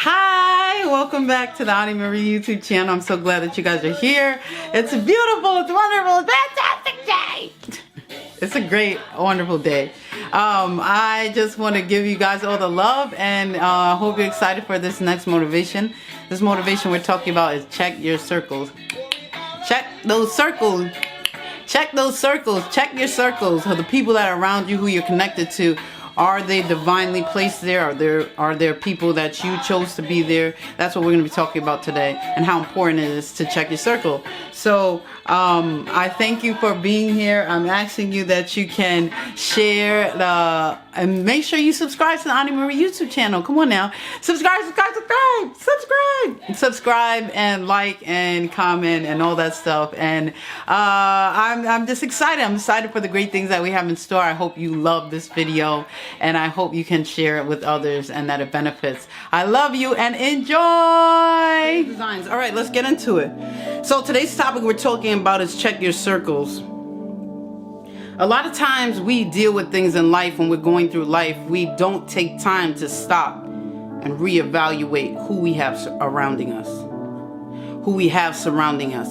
Hi, welcome back to the Ani Marie YouTube channel. I'm so glad that you guys are here. It's beautiful, it's wonderful, it's fantastic day. It's a great, wonderful day. I just want to give you guys all the love and hope you're excited for this next motivation. This motivation we're talking about is check your circles. Check those circles. Check those circles. Check your circles. So the people that are around you, who you're connected to, are they divinely placed there? Are there people that you chose to be there? That's what we're going to be talking about today, and how important it is to check your circle. So I thank you for being here. I'm asking you that you can share and make sure you subscribe to the Ani Marie YouTube channel. Come on now, subscribe and like and comment and all that stuff. And I'm just excited. I'm excited for the great things that we have in store. I hope you love this video, and I hope you can share it with others and that it benefits. I love you and enjoy designs. All right, let's get into it. So today's topic we're talking about is check your circles. A lot of times we deal with things in life, when we're going through life, we don't take time to stop and reevaluate who we have surrounding us.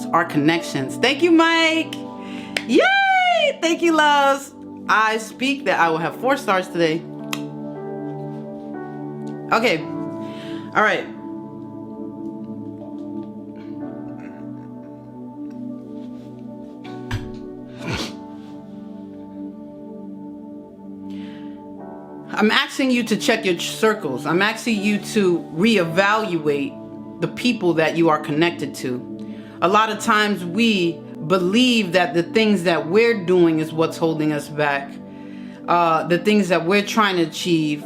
Our connections. Thank you, Mike. Yay! Thank you, loves. I speak that I will have 4 stars today. Okay. All right. I'm asking you to check your circles. I'm asking you to reevaluate the people that you are connected to. A lot of times we believe that the things that we're doing is what's holding us back. The things that we're trying to achieve.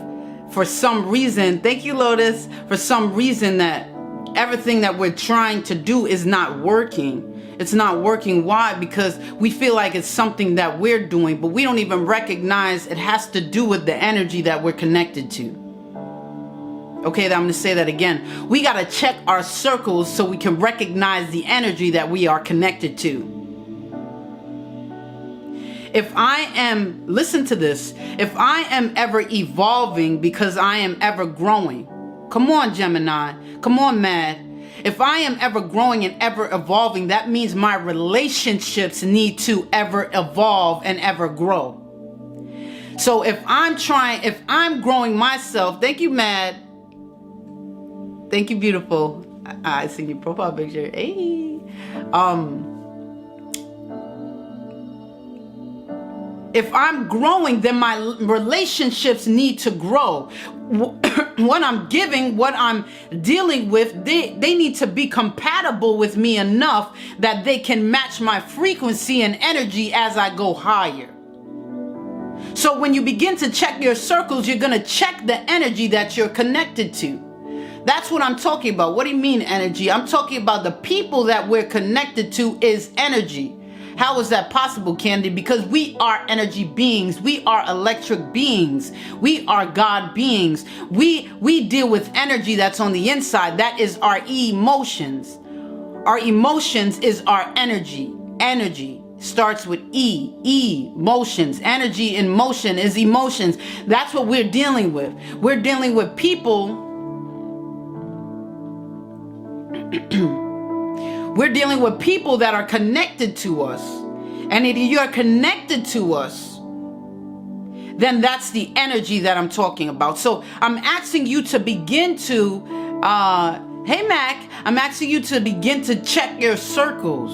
For some reason, thank you, Lotus, for some reason that everything that we're trying to do is not working. It's not working. Why? Because we feel like it's something that we're doing, but we don't even recognize it has to do with the energy that we're connected to. Okay, I'm going to say that again. We got to check our circles so we can recognize the energy that we are connected to. If I am, listen to this, if I am ever evolving because I am ever growing, come on, Gemini, come on, Mad. If I am ever growing and ever evolving, that means my relationships need to ever evolve and ever grow. So if I'm growing myself, thank you, Mad. Thank you, beautiful. I see your profile picture. Hey. If I'm growing, then my relationships need to grow. What I'm giving, what I'm dealing with, they need to be compatible with me enough that they can match my frequency and energy as I go higher. So when you begin to check your circles, you're going to check the energy that you're connected to. That's what I'm talking about. What do you mean energy? I'm talking about the people that we're connected to is energy. How is that possible, Candy? Because we are energy beings. We are electric beings. We are God beings. We deal with energy that's on the inside. That is our emotions. Our emotions is our energy. Energy starts with emotions. Energy in motion is emotions. That's what we're dealing with. We're dealing with people. We're dealing with people that are connected to us. And if you're connected to us, then that's the energy that I'm talking about. So I'm asking you to begin to, hey Mac, I'm asking you to begin to check your circles.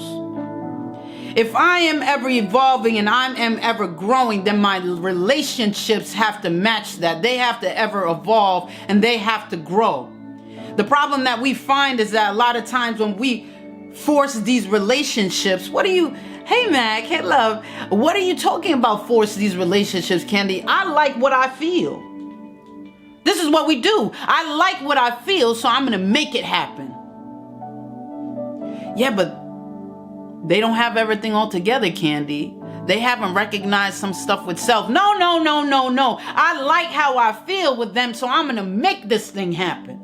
If I am ever evolving and I am ever growing, then my relationships have to match that. They have to ever evolve and they have to grow. The problem that we find is that a lot of times when we force these relationships, hey Mac, hey love, what are you talking about force these relationships, Candy? I like what I feel. This is what we do. I like what I feel, so I'm going to make it happen. Yeah, but they don't have everything all together, Candy. They haven't recognized some stuff with self. No. I like how I feel with them, so I'm going to make this thing happen.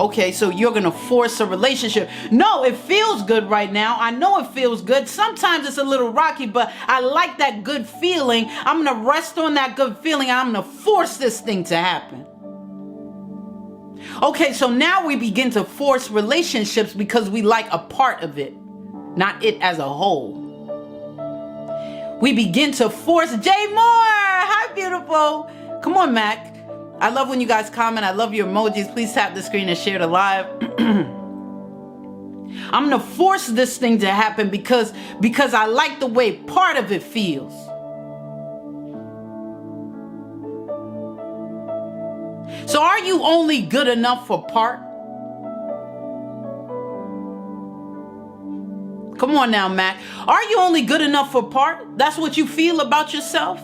Okay, so you're going to force a relationship. No, it feels good right now. I know it feels good. Sometimes it's a little rocky, but I like that good feeling. I'm going to rest on that good feeling, and I'm going to force this thing to happen. Okay, so now we begin to force relationships because we like a part of it, not it as a whole. We begin to force. Jay Moore, hi, beautiful. Come on, Mac. I love when you guys comment. I love your emojis. Please tap the screen and share the live. I'm going to force this thing to happen because I like the way part of it feels. So are you only good enough for part? Come on now, Mac. Are you only good enough for part? That's what you feel about yourself?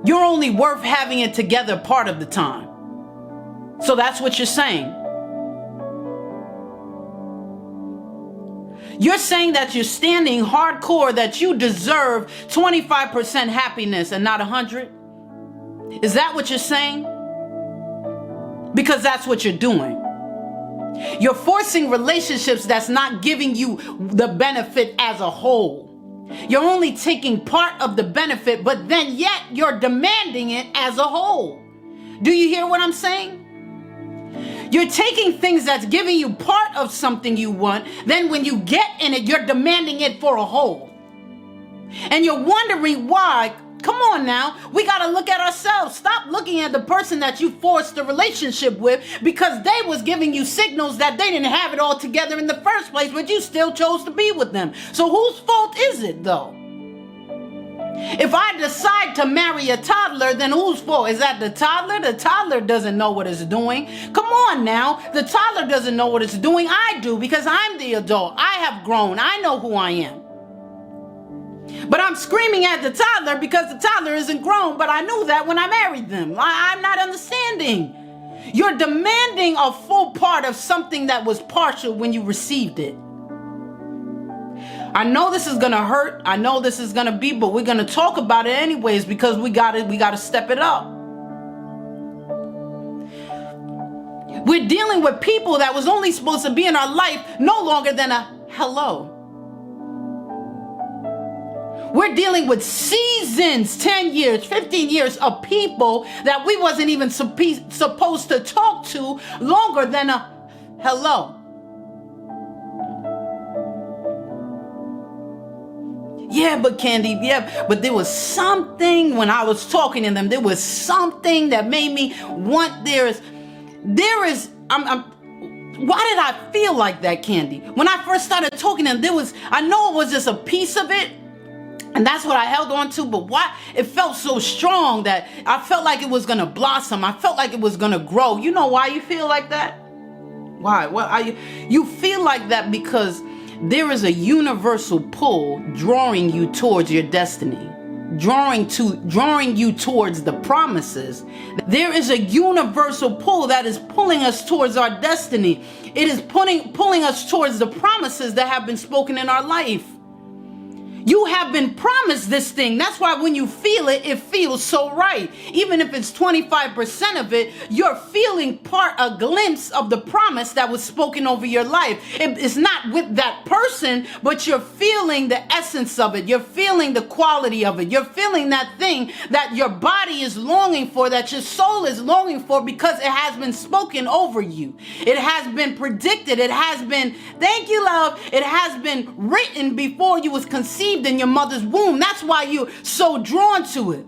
You're only worth having it together part of the time. So that's what you're saying. You're saying that you're standing hardcore, that you deserve 25% happiness and not 100? Is that what you're saying? Because that's what you're doing. You're forcing relationships that's not giving you the benefit as a whole. You're only taking part of the benefit, but then yet you're demanding it as a whole. Do you hear what I'm saying? You're taking things that's giving you part of something you want, then when you get in it, you're demanding it for a whole. And you're wondering why. Come on now, we got to look at ourselves. Stop looking at the person that you forced the relationship with because they was giving you signals that they didn't have it all together in the first place, but you still chose to be with them. So whose fault is it though? If I decide to marry a toddler, then whose fault? Is that the toddler? The toddler doesn't know what it's doing. Come on now, the toddler doesn't know what it's doing. I do because I'm the adult. I have grown. I know who I am. But I'm screaming at the toddler because the toddler isn't grown, but I knew that when I married them. I'm not understanding. You're demanding a full part of something that was partial when you received it. I know this is going to hurt. I know this is going to be, but we're going to talk about it anyways because we got to step it up. We're dealing with people that was only supposed to be in our life no longer than a hello. We're dealing with seasons, 10 years, 15 years of people that we wasn't even supposed to talk to longer than a hello. Yeah, but Candy, but there was something when I was talking to them, there was something that made me want, why did I feel like that, Candy? When I first started talking to them, I know it was just a piece of it, and that's what I held on to, but why? It felt so strong that I felt like it was going to blossom. I felt like it was going to grow. You know why you feel like that? Why? You feel like that because there is a universal pull drawing you towards your destiny, drawing you towards the promises. There is a universal pull that is pulling us towards our destiny. It is pulling us towards the promises that have been spoken in our life. You have been promised this thing. That's why when you feel it, it feels so right. Even if it's 25% of it, you're feeling a glimpse of the promise that was spoken over your life. It's not with that person, but you're feeling the essence of it. You're feeling the quality of it. You're feeling that thing that your body is longing for, that your soul is longing for because it has been spoken over you. It has been predicted. It has been, thank you, love. It has been written before you was conceived in your mother's womb. That's why you're so drawn to it.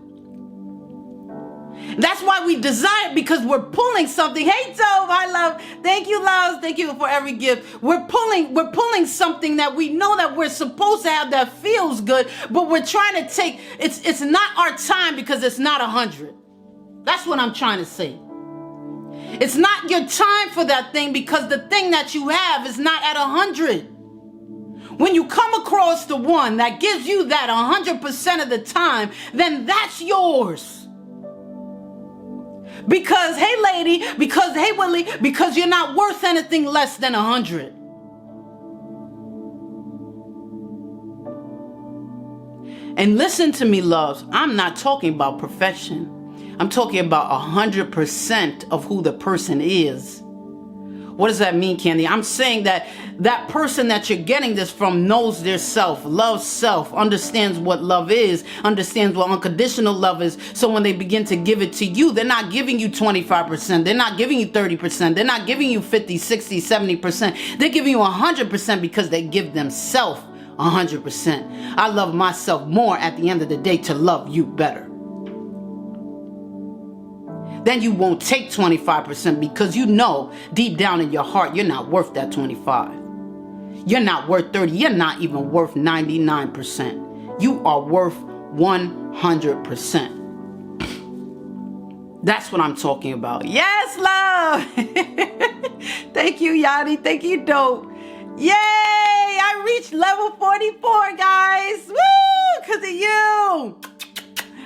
That's why we desire it, because we're pulling something. Hey, Tove, I love. Thank you, loves. Thank you for every gift. We're pulling something that we know that we're supposed to have that feels good, but we're trying to take. It's not our time because it's not 100. That's what I'm trying to say. It's not your time for that thing because the thing that you have is not at 100. When you come across the one that gives you that 100% of the time, then that's yours. Because, hey lady, because, hey Willie, because you're not worth anything less than 100. And listen to me, loves, I'm not talking about perfection. I'm talking about 100% of who the person is. What does that mean, Candy? I'm saying that that person that you're getting this from knows their self, loves self, understands what love is, understands what unconditional love is. So when they begin to give it to you, they're not giving you 25%. They're not giving you 30%. They're not giving you 50, 60, 70%. They're giving you 100% because they give themselves 100%. I love myself more at the end of the day to love you better. Then you won't take 25% because you know deep down in your heart you're not worth that 25. You're not worth 30. You're not even worth 99%. You are worth 100%. That's what I'm talking about. Yes, love. Thank you, Yanni. Thank you, Dope. Yay! I reached level 44, guys. Woo! Because of you.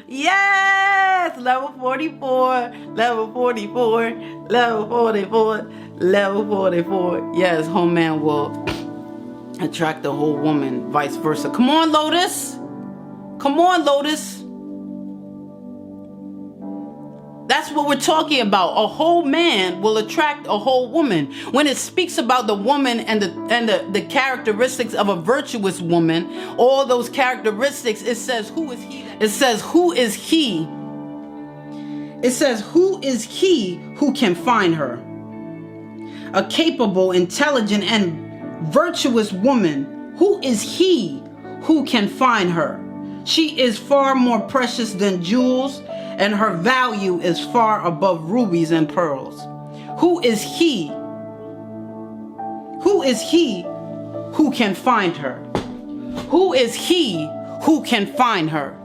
Yes, level 44, level 44, level 44, level 44. Yes, Homeman will attract the whole woman, vice versa. Come on, Lotus. Come on, Lotus. That's what we're talking about. A whole man will attract a whole woman. When it speaks about the woman and the characteristics of a virtuous woman, all those characteristics, it says, who is he? It says, who is he? It says, who is he who can find her? A capable, intelligent, and virtuous woman. Who is he who can find her? She is far more precious than jewels, and her value is far above rubies and pearls. Who is he? Who is he who can find her? Who is he who can find her?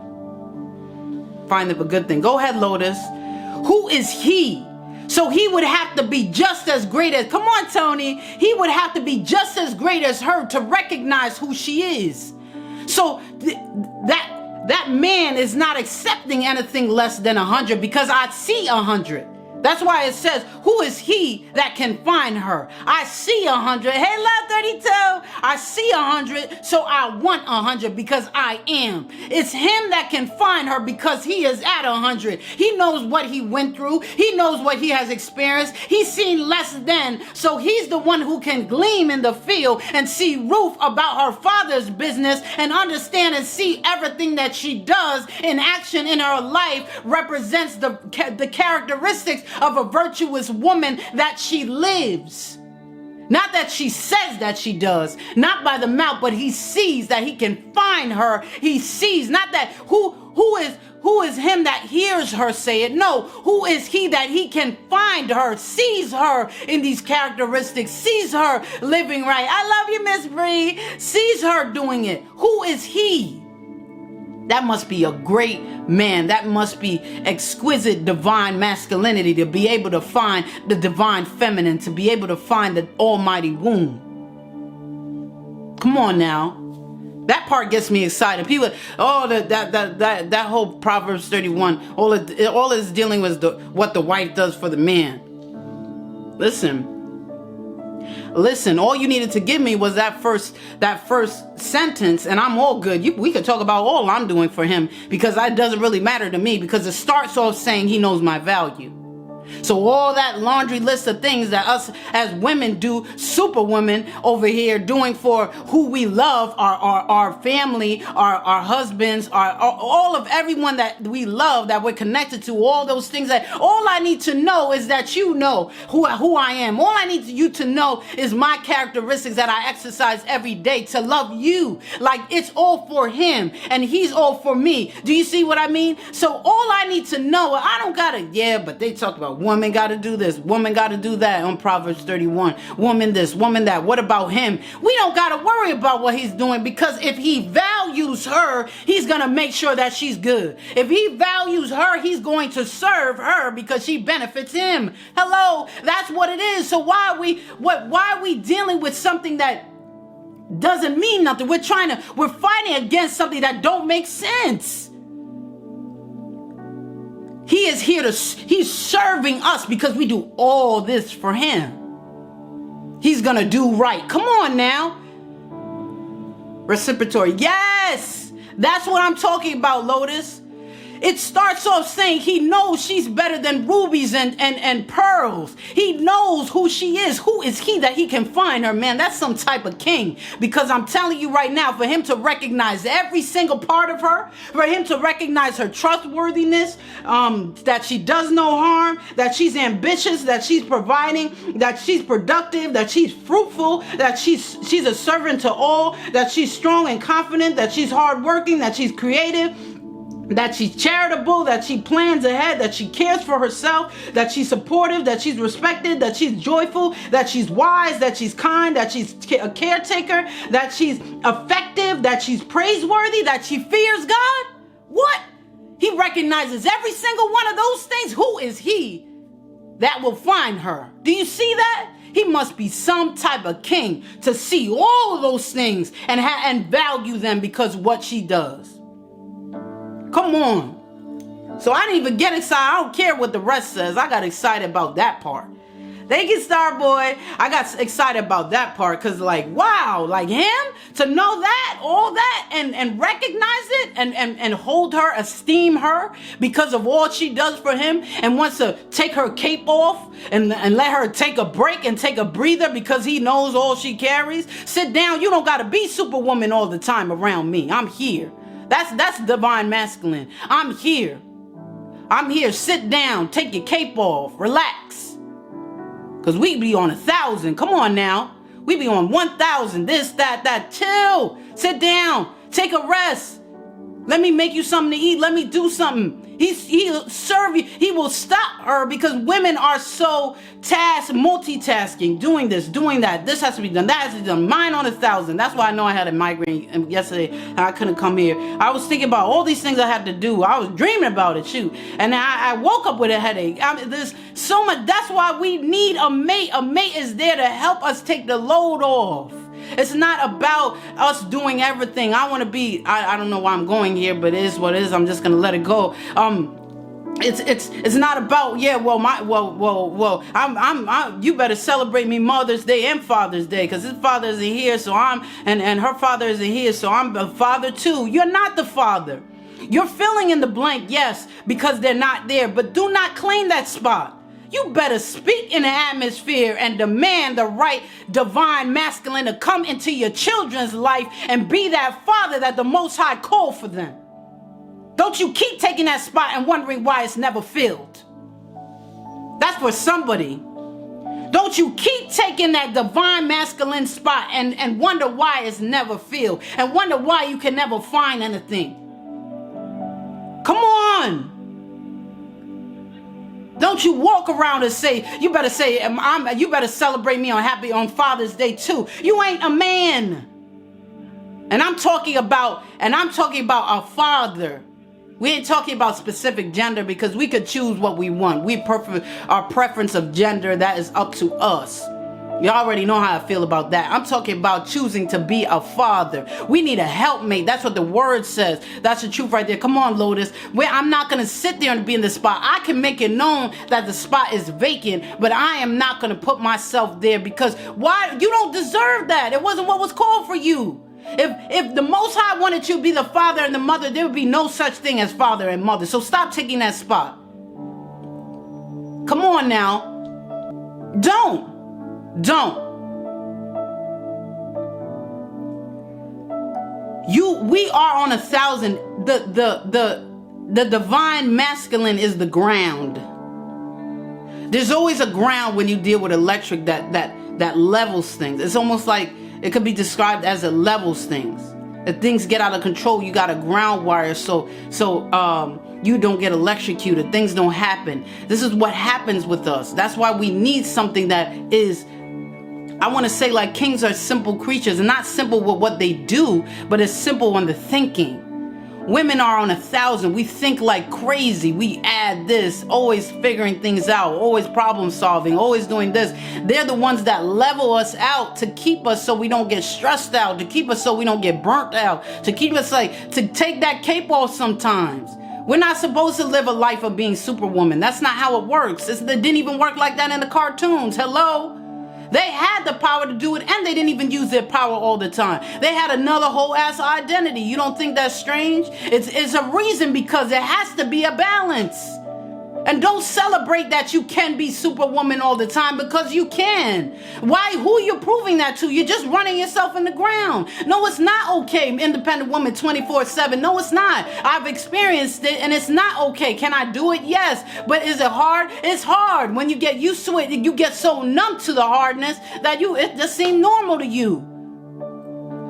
Find it a good thing. Go ahead, Lotus. Who is he? So he would have to be just as great as, come on, Tony. He would have to be just as great as her to recognize who she is. So that man is not accepting anything less than 100 because I see 100. That's why it says, who is he that can find her? I see 100. Hey, love 32. I see 100, so I want 100 because I am. It's him that can find her because he is at 100. He knows what he went through. He knows what he has experienced. He's seen less than, so he's the one who can gleam in the field and see Ruth about her father's business and understand and see everything that she does in action in her life represents the characteristics of a virtuous woman that she lives. Not that she says that she does, not by the mouth, but he sees that he can find her. He sees not that who is him that hears her say it. No, who is he that he can find her, sees her in these characteristics, sees her living right. I love you, Miss Bree. Sees her doing it. Who is he? That must be a great man. That must be exquisite divine masculinity to be able to find the divine feminine, to be able to find the almighty womb. Come on now. That part gets me excited. People, that whole Proverbs 31, all it's dealing with what the wife does for the man. Listen, all you needed to give me was that first sentence, and I'm all good. We could talk about all I'm doing for him because that doesn't really matter to me because it starts off saying he knows my value. So all that laundry list of things that us as women do, superwomen over here doing for who we love, our family, our husbands, all of everyone that we love, that we're connected to, all those things that all I need to know is that you know who I am. All I need you to know is my characteristics that I exercise every day to love you. Like it's all for him and he's all for me. Do you see what I mean? So all I need to know, I don't gotta, but they talk about woman got to do this, woman got to do that on Proverbs 31. Woman this, woman that. What about him? We don't got to worry about what he's doing because if he values her, he's going to make sure that she's good. If he values her, he's going to serve her because she benefits him. Hello, that's what it is. So why are we dealing with something that doesn't mean nothing? We're fighting against something that don't make sense. He is here he's serving us because we do all this for him. He's going to do right. Come on now. Reciprocatory. Yes, that's what I'm talking about, Lotus. it starts off saying he knows she's better than rubies and pearls. He knows who she is. Who is he that he can find her, man? That's some type of king. Because I'm telling you right now, for him to recognize every single part of her, for him to recognize her trustworthiness, that she does no harm, that she's ambitious, that she's providing, that she's productive, that she's fruitful, that she's a servant to all, that she's strong and confident, that she's hardworking, that she's creative, that she's charitable, that she plans ahead, that she cares for herself, that she's supportive, that she's respected, that she's joyful, that she's wise, that she's kind, that she's a caretaker, that she's effective, that she's praiseworthy, that she fears God. What? He recognizes every single one of those things. Who is he that will find her? Do you see that? He must be some type of king to see all of those things and value them because of what she does. Come on. So I didn't even get excited. I don't care what the rest says. I got excited about that part. Thank you, Starboy. I got excited about that part because, like, wow, like him to know that, all that, and recognize it and hold her, esteem her because of all she does for him, and wants to take her cape off and let her take a break and take a breather because he knows all she carries. Sit down. You don't got to be Superwoman all the time around me. I'm here. That's divine masculine. I'm here. I'm here. Sit down. Take your cape off. Relax. Because we be on 1,000. Come on now. We be on 1,000. This, that. Chill. Sit down. Take a rest. Let me make you something to eat. Let me do something. He'll serve you. He will stop her because women are so multitasking, doing this, doing that. This has to be done. That has to be done. Mine on 1,000. That's why I know I had a migraine yesterday and I couldn't come here. I was thinking about all these things I had to do. I was dreaming about it, shoot. And I woke up with a headache. I mean, there's so much. That's why we need a mate. A mate is there to help us take the load off. It's not about us doing everything. I want to be, I don't know why I'm going here, but it is what it is. I'm just going to let it go. It's not about, you better celebrate me Mother's Day and Father's Day because his father isn't here, so and her father isn't here, so I'm a father too. You're not the father. You're filling in the blank, yes, because they're not there, but do not claim that spot. You better speak in the atmosphere and demand the right divine masculine to come into your children's life and be that father that the Most High called for them. Don't you keep taking that spot and wondering why it's never filled. That's for somebody. Don't you keep taking that divine masculine spot and wonder why it's never filled and wonder why you can never find anything. Come on. Don't you walk around and say, you better celebrate me on Father's Day too. You ain't a man. And I'm talking about a father. We ain't talking about specific gender because we could choose what we want. Our preference of gender, that is up to us. You already know how I feel about that. I'm talking about choosing to be a father. We need a helpmate. That's what the word says. That's the truth right there. Come on, Lotus. I'm not going to sit there and be in the spot. I can make it known that the spot is vacant, but I am not going to put myself there because why? You don't deserve that. It wasn't what was called for you. If the Most High wanted you to be the father and the mother, there would be no such thing as father and mother. So stop taking that spot. Come on now. Don't. We are on 1,000. The divine masculine is the ground. There's always a ground when you deal with electric that levels things. It's almost like it could be described as it levels things. If things get out of control, you got a ground wire so you don't get electrocuted. Things don't happen. This is what happens with us. That's why we need something that is, I want to say, like, kings are simple creatures, and not simple with what they do, but it's simple on the thinking. Women are on 1,000. We think like crazy. We add this, always figuring things out, always problem solving, always doing this. They're the ones that level us out to keep us so we don't get stressed out, to keep us so we don't get burnt out, to keep us to take that cape off sometimes. We're not supposed to live a life of being Superwoman. That's not how it works. It didn't even work like that in the cartoons. Hello? They had the power to do it, and they didn't even use their power all the time. They had another whole ass identity. You don't think that's strange? It's a reason, because there has to be a balance. And don't celebrate that you can be Superwoman all the time, because you can. Why? Who are you proving that to? You're just running yourself in the ground. No, it's not okay, independent woman 24/7. No, it's not. I've experienced it, and it's not okay. Can I do it? Yes. But is it hard? It's hard. When you get used to it, you get so numb to the hardness that it just seems normal to you.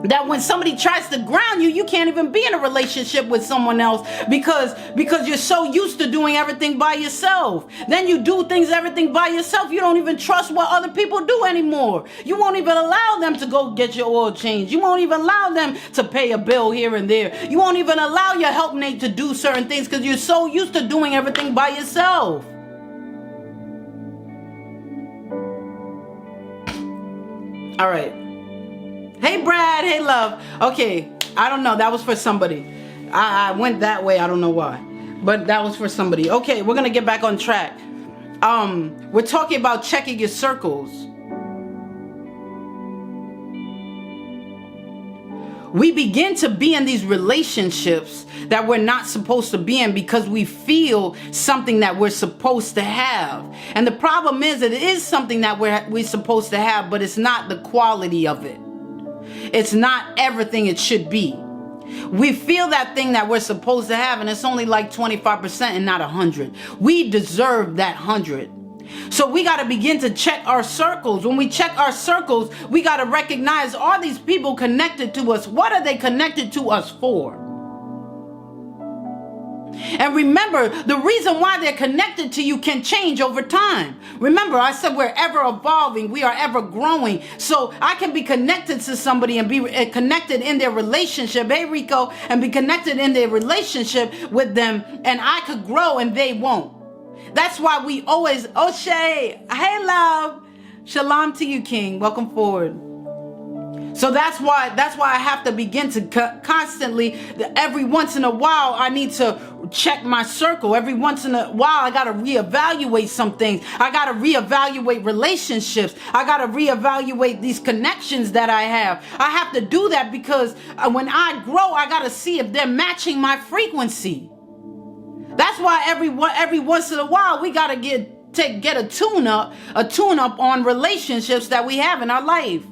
That when somebody tries to ground you, you can't even be in a relationship with someone else because you're so used to doing everything by yourself. Then you do everything by yourself. You don't even trust what other people do anymore. You won't even allow them to go get your oil changed. You won't even allow them to pay a bill here and there. You won't even allow your helpmate to do certain things because you're so used to doing everything by yourself. All right. Hey, Brad. Hey, love. Okay. I don't know. That was for somebody. I went that way. I don't know why. But that was for somebody. Okay. We're going to get back on track. We're talking about checking your circles. We begin to be in these relationships that we're not supposed to be in because we feel something that we're supposed to have. And the problem is that it is something that we're supposed to have, but it's not the quality of it. It's not everything it should be. We feel that thing that we're supposed to have, and it's only like 25% and not 100. We deserve that 100. So we got to begin to check our circles. When we check our circles, we got to recognize, are these people connected to us? What are they connected to us for? And remember, the reason why they're connected to you can change over time. Remember, I said we're ever evolving. We are ever growing. So I can be connected to somebody and be connected in their relationship. Hey, Rico, and be connected in their relationship with them. And I could grow and they won't. That's why we always, O'Shea, hey, love. Shalom to you, King. Welcome forward. So that's why I have to begin to constantly, every once in a while, I need to check my circle. Every once in a while, I got to reevaluate some things. I got to reevaluate relationships. I got to reevaluate these connections that I have. I have to do that because when I grow, I got to see if they're matching my frequency. That's why every once in a while, we got to get a tune-up on relationships that we have in our life.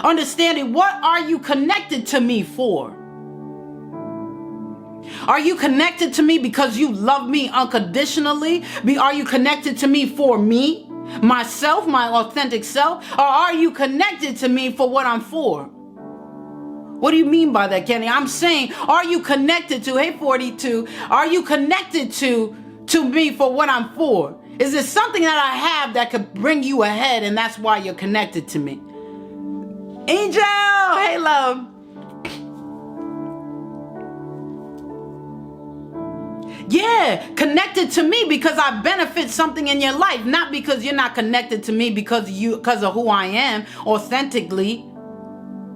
Understanding, what are you connected to me for? Are you connected to me because you love me unconditionally? Are you connected to me for me, myself, my authentic self? Or are you connected to me for what I'm for? What do you mean by that, Kenny? I'm saying, are you connected to, hey 42, are you connected to me for what I'm for? Is there something that I have that could bring you ahead and that's why you're connected to me? Angel, hey love. Yeah, connected to me because I benefit something in your life, not because you're not connected to me because of who I am authentically.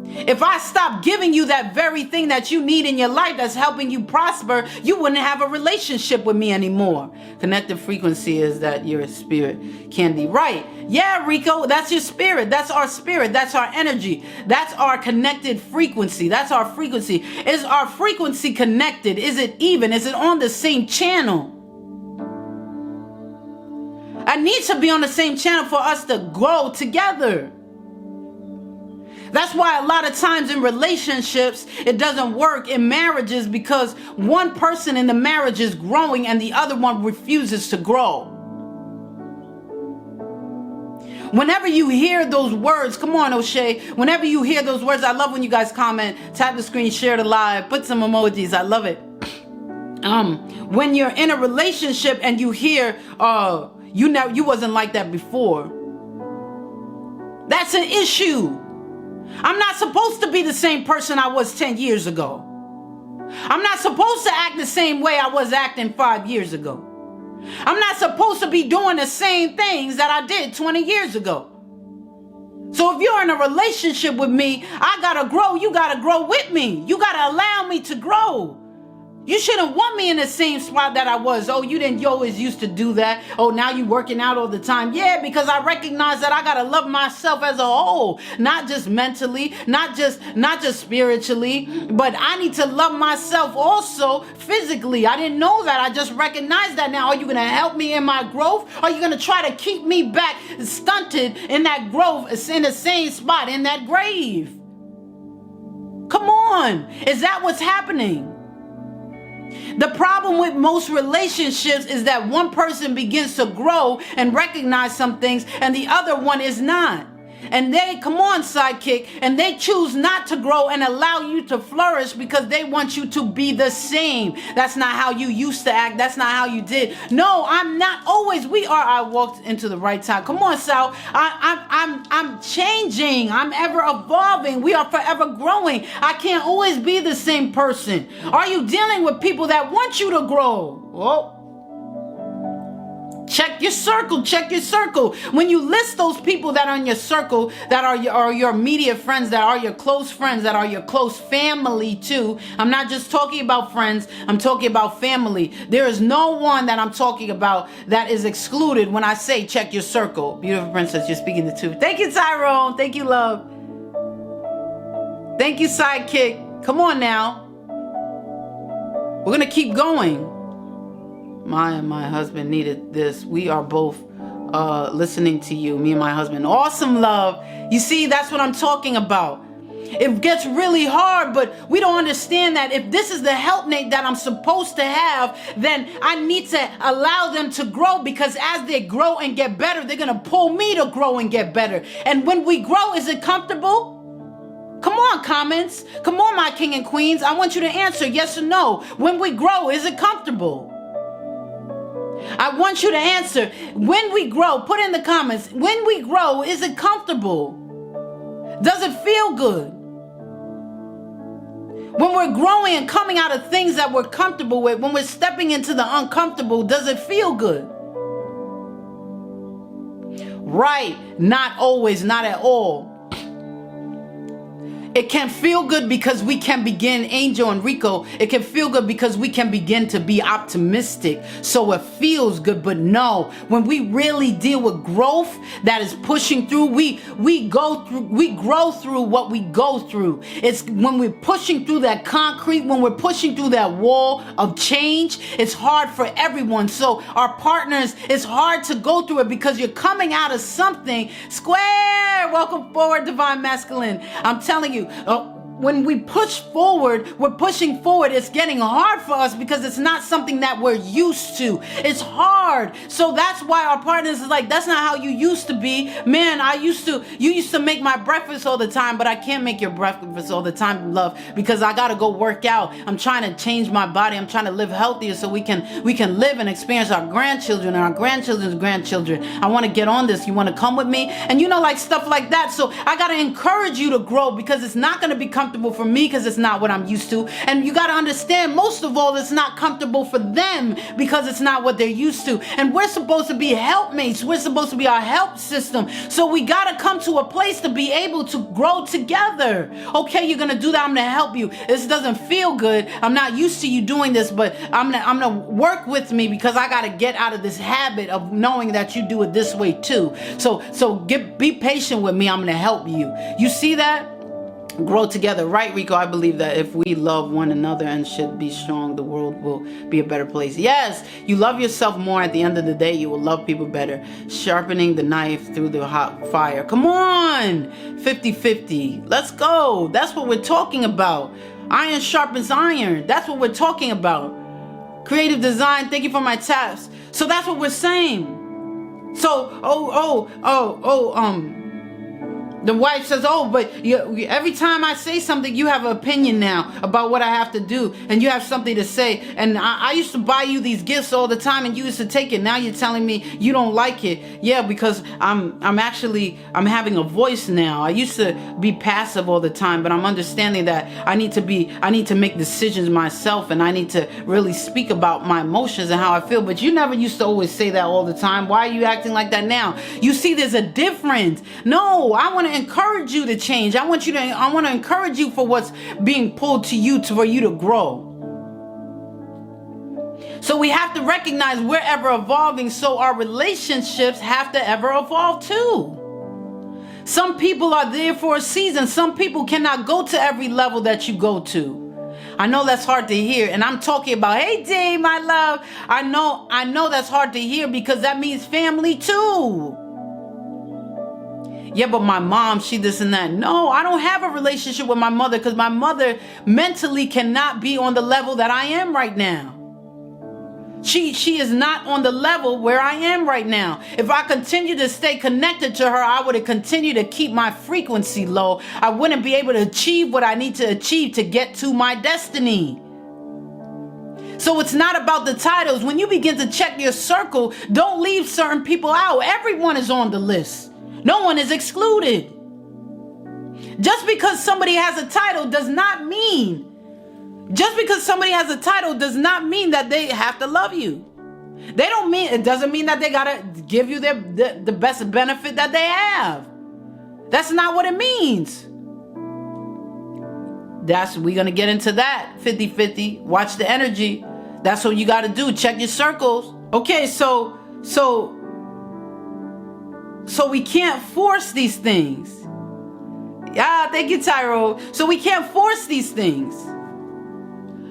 If I stop giving you that very thing that you need in your life that's helping you prosper, you wouldn't have a relationship with me anymore. Connected frequency is that you're a spirit, Candy. Right. Yeah, Rico, that's your spirit. That's our spirit. That's our energy. That's our connected frequency. That's our frequency. Is our frequency connected? Is it even? Is it on the same channel? I need to be on the same channel for us to grow together. That's why a lot of times in relationships, it doesn't work in marriages because one person in the marriage is growing and the other one refuses to grow. Whenever you hear those words, come on, O'Shea, whenever you hear those words, I love when you guys comment, tap the screen, share the live, put some emojis. I love it. When you're in a relationship and you hear, you wasn't like that before. That's an issue. I'm not supposed to be the same person I was 10 years ago. I'm not supposed to act the same way I was acting 5 years ago. I'm not supposed to be doing the same things that I did 20 years ago. So if you're in a relationship with me, I gotta grow. You gotta grow with me. You gotta allow me to grow. You shouldn't want me in the same spot that I was. Oh, you always used to do that. Oh, now you working out all the time. Yeah, because I recognize that I gotta love myself as a whole, not just mentally, not just spiritually, but I need to love myself also physically. I didn't know that. I just recognized that now. Are you gonna help me in my growth? Or are you gonna try to keep me back stunted in that growth, in the same spot, in that grave? Come on. Is that what's happening? The problem with most relationships is that one person begins to grow and recognize some things and the other one is not. And they, come on, sidekick, and they choose not to grow and allow you to flourish because they want you to be the same. That's not how you used to act. That's not how you did. No, I'm not always. I walked into the right time. Come on, Sal. I'm changing. I'm ever evolving. We are forever growing. I can't always be the same person. Are you dealing with people that want you to grow? Oh. Check your circle. Check your circle. When you list those people that are in your circle, that are your immediate friends, that are your close friends, that are your close family too. I'm not just talking about friends. I'm talking about family. There is no one that I'm talking about that is excluded when I say check your circle. Beautiful princess, you're speaking the truth. Thank you, Tyrone. Thank you, love. Thank you, sidekick. Come on now. We're going to keep going. My husband needed this. We are both listening to you, me and my husband. Awesome, love. You see, that's what I'm talking about. It gets really hard, but we don't understand that if this is the helpmate that I'm supposed to have, then I need to allow them to grow, because as they grow and get better, they're going to pull me to grow and get better. And when we grow, is it comfortable? Come on, comments. Come on, my king and queens. I want you to answer yes or no. When we grow, is it comfortable? I want you to answer. When we grow, put in the comments. When we grow, is it comfortable? Does it feel good? When we're growing and coming out of things that we're comfortable with, when we're stepping into the uncomfortable, does it feel good? Right. Not always, not at all. It can feel good because we can begin, Angel and Rico, it can feel good because we can begin to be optimistic. So it feels good, but no, when we really deal with growth that is pushing through, we grow through what we go through. It's when we're pushing through that concrete, when we're pushing through that wall of change, it's hard for everyone. So our partners, it's hard to go through it because you're coming out of something. Square, welcome forward, Divine Masculine. I'm telling you, when we push forward, we're pushing forward. It's getting hard for us because it's not something that we're used to. It's hard. So that's why our partners is like, that's not how you used to be. Man, you used to make my breakfast all the time, but I can't make your breakfast all the time, love, because I got to go work out. I'm trying to change my body. I'm trying to live healthier so we can live and experience our grandchildren and our grandchildren's grandchildren. I want to get on this. You want to come with me? And like stuff like that. So I got to encourage you to grow, because it's not going to be comfortable for me because it's not what I'm used to. And you got to understand, most of all, it's not comfortable for them because it's not what they're used to. And we're supposed to be helpmates. We're supposed to be our help system. So we got to come to a place to be able to grow together. Okay, you're going to do that. I'm going to help you. This doesn't feel good. I'm not used to you doing this, but I'm going to work with me because I got to get out of this habit of knowing that you do it this way too. So be patient with me. I'm going to help you. You see that? Grow together, right, Rico? I believe that if we love one another and should be strong, the world will be a better place. Yes, you love yourself more. At the end of the day, you will love people better. Sharpening the knife through the hot fire. Come on, 50-50. Let's go. That's what we're talking about. Iron sharpens iron. That's what we're talking about. Creative design. Thank you for my taps. So that's what we're saying. So, the wife says, oh, but every time I say something, you have an opinion now about what I have to do, and you have something to say. And I used to buy you these gifts all the time, and you used to take it. Now you're telling me you don't like it. Yeah, because I'm having a voice now. I used to be passive all the time, but I'm understanding that I need to make decisions myself, and I need to really speak about my emotions and how I feel. But you never used to always say that all the time. Why are you acting like that now? You see, there's a difference. No, I want to encourage you to change. I want to encourage you for what's being pulled to you for you to grow. So we have to recognize we're ever evolving, so our relationships have to ever evolve too. Some people are there for a season. Some people cannot go to every level that you go to. I know that's hard to hear, and I'm talking about, hey Dave, my love. I know that's hard to hear because that means family too. Yeah, but my mom, she this and that. No, I don't have a relationship with my mother because my mother mentally cannot be on the level that I am right now. She is not on the level where I am right now. If I continue to stay connected to her, I would continue to keep my frequency low. I wouldn't be able to achieve what I need to achieve to get to my destiny. So it's not about the titles. When you begin to check your circle, don't leave certain people out. Everyone is on the list. No one is excluded. Just because somebody has a title does not mean that they have to love you. It doesn't mean that they gotta give you the best benefit that they have. That's not what it means. We're gonna get into that 50-50. Watch the energy. That's what you gotta do. Check your circles. Okay, so we can't force these things. Yeah, thank you, Tyro. So we can't force these things.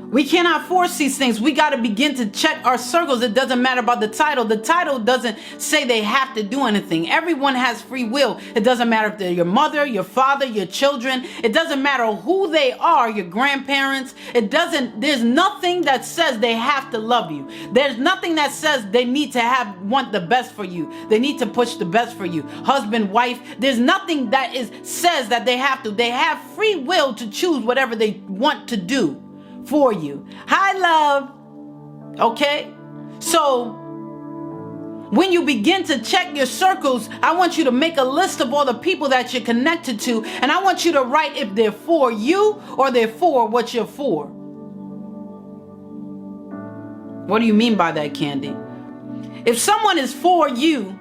We cannot force these things. We got to begin to check our circles. It doesn't matter about the title. The title doesn't say they have to do anything. Everyone has free will. It doesn't matter if they're your mother, your father, your children. It doesn't matter who they are, your grandparents. There's nothing that says they have to love you. There's nothing that says they need to want the best for you. They need to push the best for you. Husband, wife. There's nothing that says that they have to. They have free will to choose whatever they want to do for you. Hi, love. Okay? So when you begin to check your circles, I want you to make a list of all the people that you're connected to, and I want you to write if they're for you or they're for what you're for. What do you mean by that, Candy? If someone is for you,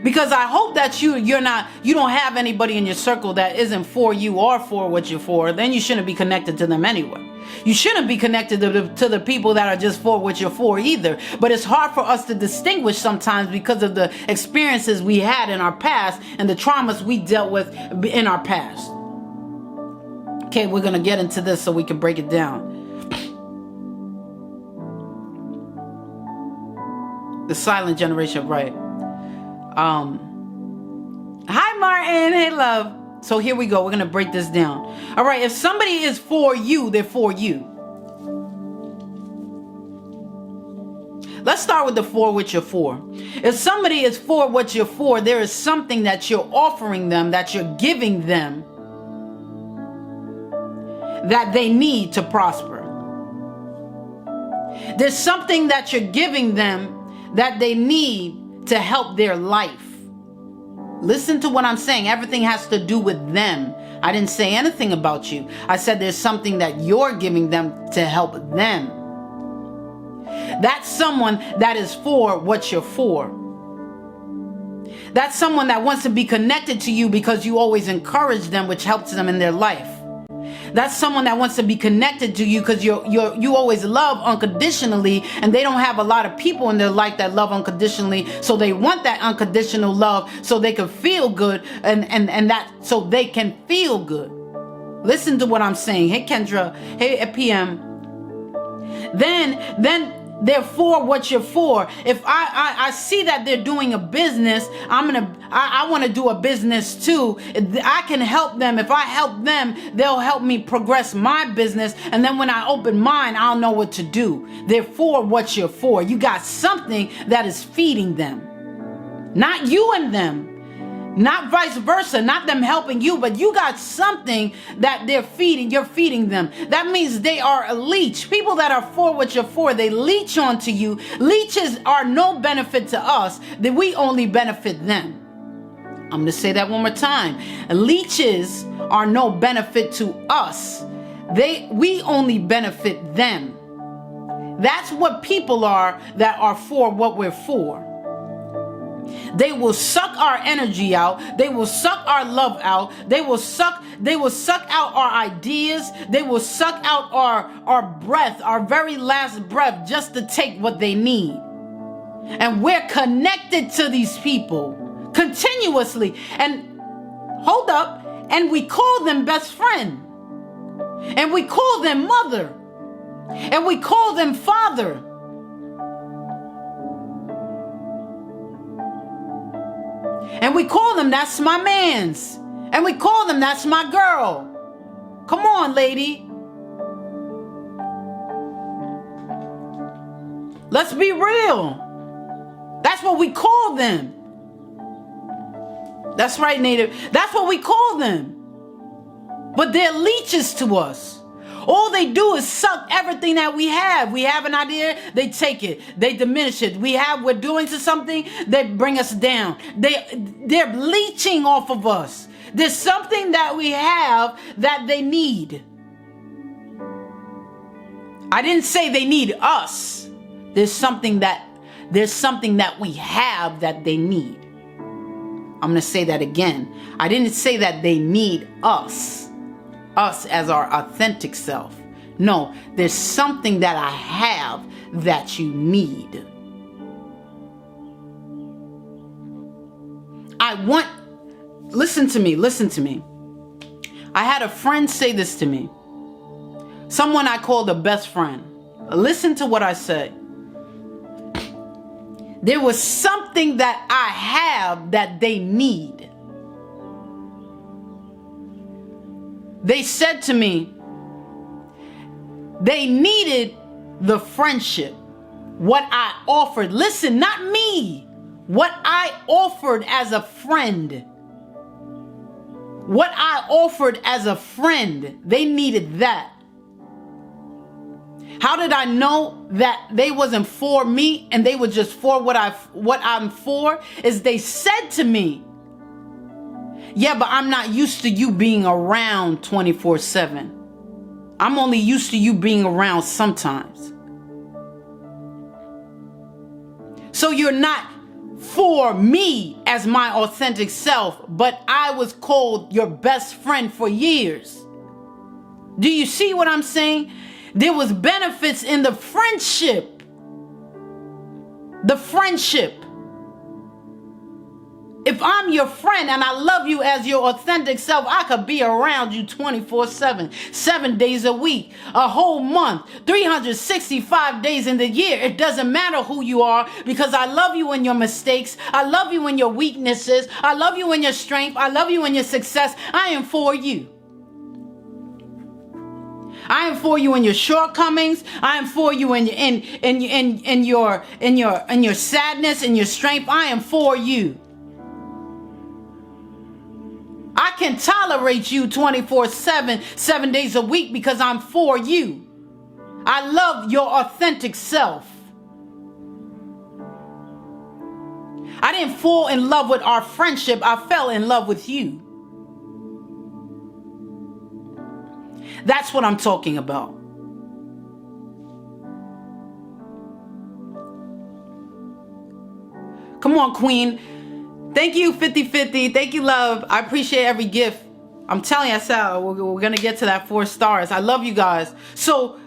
because I hope that you don't have anybody in your circle that isn't for you or for what you're for, then you shouldn't be connected to them anyway. You shouldn't be connected to the people that are just for what you're for either. But it's hard for us to distinguish sometimes because of the experiences we had in our past and the traumas we dealt with in our past. Okay, we're going to get into this so we can break it down. The silent generation, right? Hi, Martin. Hey, love. So here we go. We're going to break this down. All right. If somebody is for you, they're for you. Let's start with the for what you're for. If somebody is for what you're for, there is something that you're offering them, that you're giving them, that they need to prosper. There's something that you're giving them that they need to help their life. Listen to what I'm saying. Everything has to do with them. I didn't say anything about you. I said there's something that you're giving them to help them. That's someone that is for what you're for. That's someone that wants to be connected to you because you always encourage them, which helps them in their life. That's someone that wants to be connected to you because you always love unconditionally, and they don't have a lot of people in their life that love unconditionally, so they want that unconditional love so they can feel good and that so they can feel good. Listen to what I'm saying. Hey Kendra, hey PM. Then they're for what you're for. If I see that they're doing a business, I want to do a business too. I can help them. If I help them, they'll help me progress my business. And then when I open mine, I'll know what to do. They're for what you're for. You got something that is feeding them. Not you and them. Not vice versa, not them helping you, but you got something that you're feeding them. That means they are a leech. People that are for what you're for, they leech onto you. Leeches are no benefit to us, that we only benefit them. I'm going to say that one more time. Leeches are no benefit to us. We only benefit them. That's what people are that are for what we're for. They will suck our energy out. They will suck our love out. They will suck out our ideas. They will suck out our breath, our very last breath, just to take what they need. And we're connected to these people continuously. And hold up, and we call them best friend. And we call them mother. And we call them father. And we call them, that's my man's. And we call them, that's my girl. Come on, lady. Let's be real. That's what we call them. That's right, Native. That's what we call them. But they're leeches to us. All they do is suck everything that we have. We have an idea, they take it. They diminish it. We're doing something, they bring us down. They're leeching off of us. There's something that we have that they need. I didn't say they need us. There's something that we have that they need. I'm going to say that again. I didn't say that they need us as our authentic self. No, there's something that I have that you need. Listen to me. I had a friend say this to me. Someone I called a best friend. Listen to what I said. There was something that I have that they need. They said to me, they needed the friendship. What I offered. Listen, not me. What I offered as a friend. What I offered as a friend. They needed that. How did I know that they wasn't for me and they were just for what I'm for? Is they said to me, yeah, but I'm not used to you being around 24/7. I'm only used to you being around sometimes. So you're not for me as my authentic self, but I was called your best friend for years. Do you see what I'm saying? There was benefits in the friendship. The friendship. If I'm your friend and I love you as your authentic self, I could be around you 24/7, 7 days a week, a whole month, 365 days in the year. It doesn't matter who you are, because I love you in your mistakes. I love you in your weaknesses. I love you in your strength. I love you in your success. I am for you. I am for you in your shortcomings. I am for you in your sadness and your strength. I am for you. I can tolerate you 24/7, 7 days a week, because I'm for you. I love your authentic self. I didn't fall in love with our friendship. I fell in love with you. That's what I'm talking about. Come on, Queen. Thank you, 50/50. Thank you, love. I appreciate every gift. I'm telling you, we're going to get to that 4 stars. I love you guys. So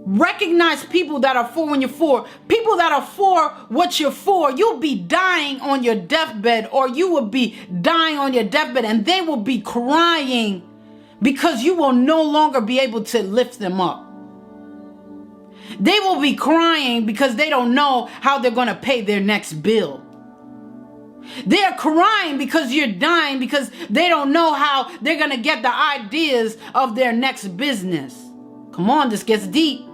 recognize people that are for when you're for. People that are for what you're for. You'll be dying on your deathbed, or you will be dying on your deathbed, and they will be crying because you will no longer be able to lift them up. They will be crying because they don't know how they're going to pay their next bill. They're crying because you're dying, because they don't know how they're going to get the ideas of their next business. Come on, this gets deep.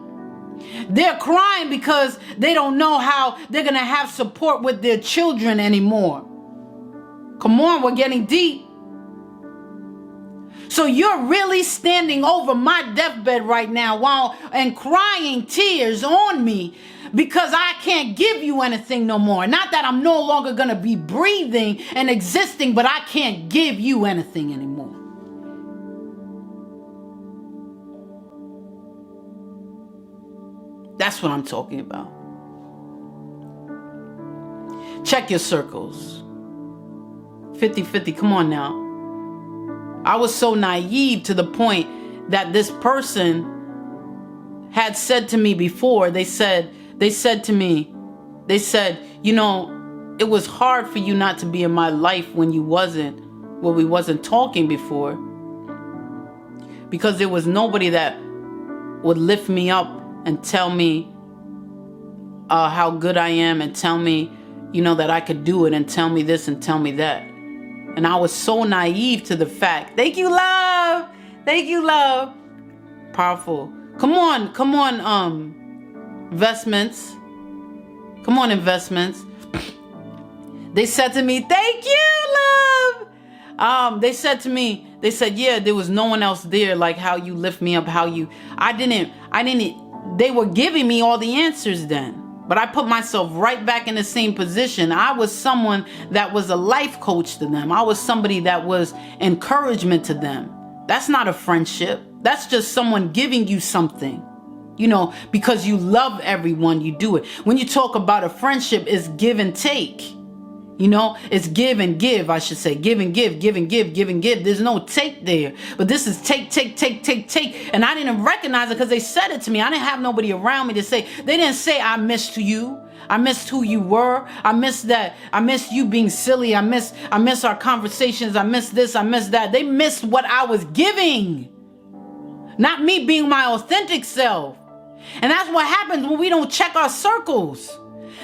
They're crying because they don't know how they're going to have support with their children anymore. Come on, we're getting deep. So you're really standing over my deathbed right now and crying tears on me because I can't give you anything no more. Not that I'm no longer going to be breathing and existing, but I can't give you anything anymore. That's what I'm talking about. Check your circles. 50-50, come on now. I was so naive to the point that this person had said to me before, they said to me, you know, it was hard for you not to be in my life when we wasn't talking before, because there was nobody that would lift me up and tell me how good I am, and tell me, you know, that I could do it, and tell me this and tell me that. And I was so naive to the fact. Thank you, love. Thank you, love. Powerful. Come on, investments. Come on, investments. They said to me, thank you, love. They said, yeah, there was no one else there like how you lift me up, they were giving me all the answers then. But I put myself right back in the same position. I was someone that was a life coach to them. I was somebody that was encouragement to them. That's not a friendship. That's just someone giving you something. You know, because you love everyone, you do it. When you talk about a friendship, it's give and take. You know, it's give and give, I should say. Give and give, give and give, give and give. There's no take there. But this is take. And I didn't recognize it because they said it to me. I didn't have nobody around me to say. They didn't say, I missed you. I missed who you were. I missed that. I missed you being silly. I miss our conversations. I miss this. I miss that. They missed what I was giving. Not me being my authentic self. And that's what happens when we don't check our circles.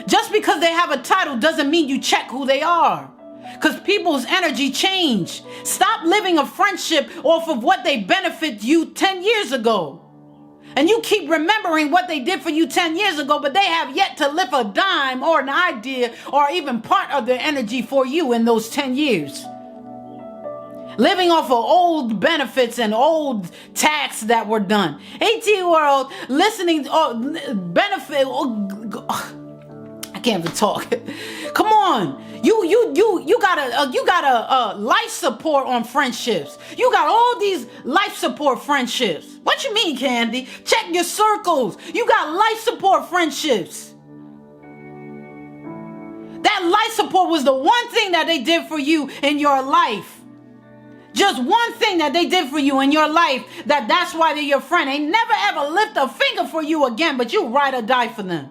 Just because they have a title doesn't mean you check who they are. Because people's energy change. Stop living a friendship off of what they benefit you 10 years ago. And you keep remembering what they did for you 10 years ago, but they have yet to lift a dime or an idea or even part of their energy for you in those 10 years. Living off of old benefits and old tax that were done. AT World, listening, benefit. I can't even talk. Come on, you got a life support on friendships. You got all these life support friendships. What you mean, Candy? Check your circles. You got life support friendships. That life support was the one thing that they did for you in your life. Just one thing that they did for you in your life. That's why they're your friend. They never ever lift a finger for you again, but you ride or die for them.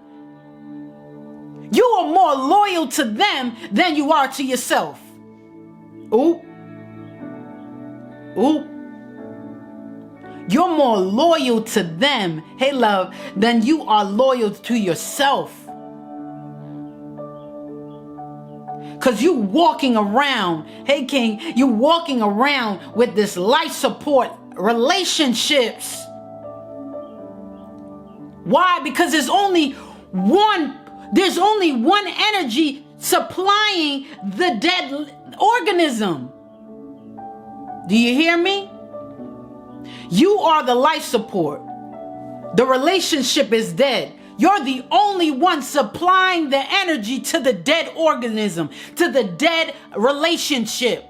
You are more loyal to them than you are to yourself. Ooh. You're more loyal to them, hey love, than you are loyal to yourself. Because you walking around, hey King, you walking around with this life support relationships. Why? Because there's only one energy supplying the dead organism. Do you hear me? You are the life support. The relationship is dead. You're the only one supplying the energy to the dead organism, to the dead relationship.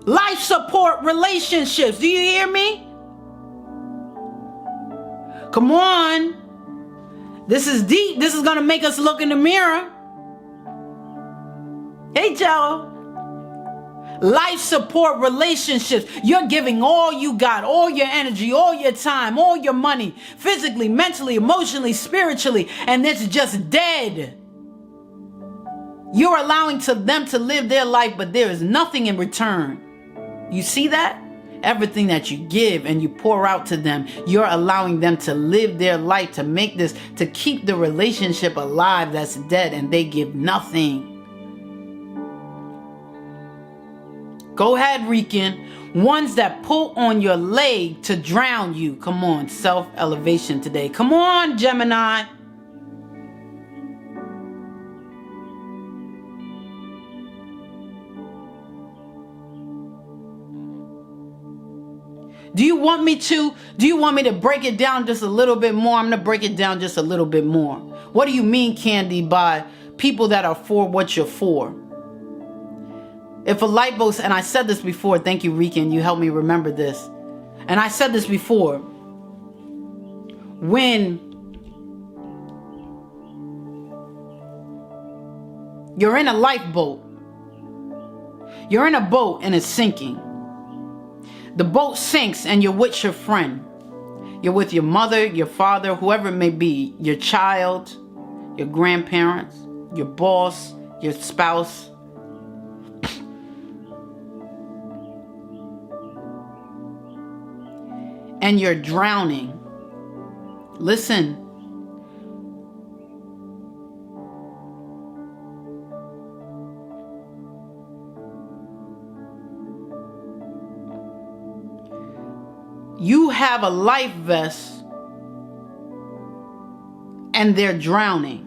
Life support relationships. Do you hear me? Come on. This is deep. This is going to make us look in the mirror. Hey, Joe. Life support relationships. You're giving all you got, all your energy, all your time, all your money, physically, mentally, emotionally, spiritually, and it's just dead. You're allowing them to live their life, but there is nothing in return. You see that? Everything that you give and you pour out to them, you're allowing them to live their life, to make this, to keep the relationship alive that's dead, and they give nothing. Go ahead, Rican. Ones that pull on your leg to drown you. Come on, self-elevation today. Come on, Gemini. Do you want me to break it down just a little bit more? I'm going to break it down just a little bit more. What do you mean, Candy, by people that are for what you're for? If a light bulb, and I said this before, thank you, Rican, you helped me remember this. And I said this before. When You're in a lifeboat. You're in a boat and it's sinking. The boat sinks and you're with your friend. You're with your mother, your father, whoever it may be, your child, your grandparents, your boss, your spouse. And you're drowning. Listen. You have a life vest and they're drowning.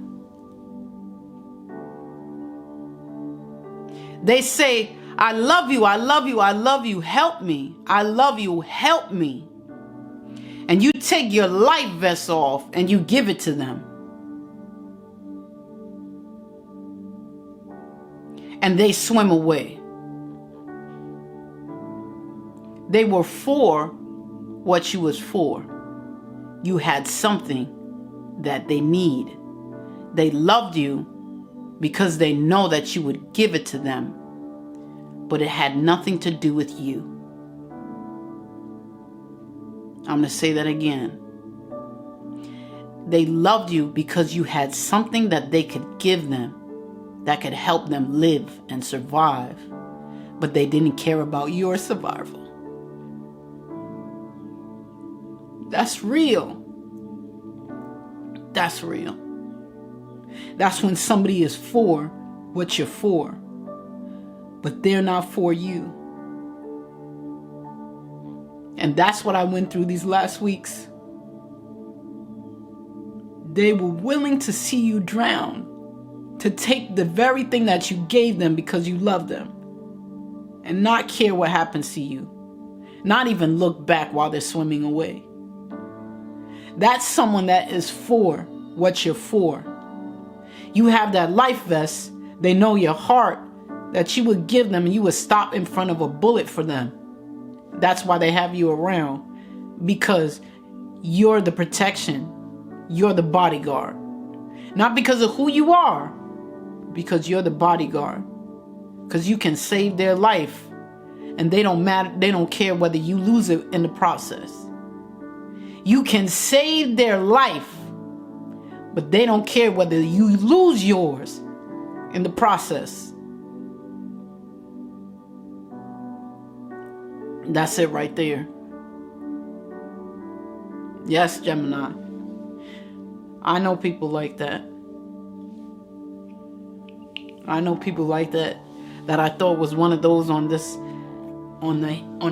They say, I love you, I love you, I love you, help me. I love you, help me. And you take your life vest off and you give it to them. And they swim away. They were for what you was for. You had something that they need. They loved you because they know that you would give it to them, but it had nothing to do with you. I'm going to say that again. They loved you because you had something that they could give them that could help them live and survive, but they didn't care about your survival. That's real. That's real. That's when somebody is for what you're for, but they're not for you. And that's what I went through these last weeks. They were willing to see you drown, to take the very thing that you gave them because you love them, and not care what happens to you. Not even look back while they're swimming away. That's someone that is for what you're for. You have that life vest. They know your heart, that you would give them and you would stop in front of a bullet for them. That's why they have you around, because you're the protection. You're the bodyguard. Not because of who you are, because you're the bodyguard. Because you can save their life and they don't care whether you lose it in the process. You can save their life, but they don't care whether you lose yours in the process. That's it right there. Yes, Gemini. I know people like that. I know people like that I thought was one of those on the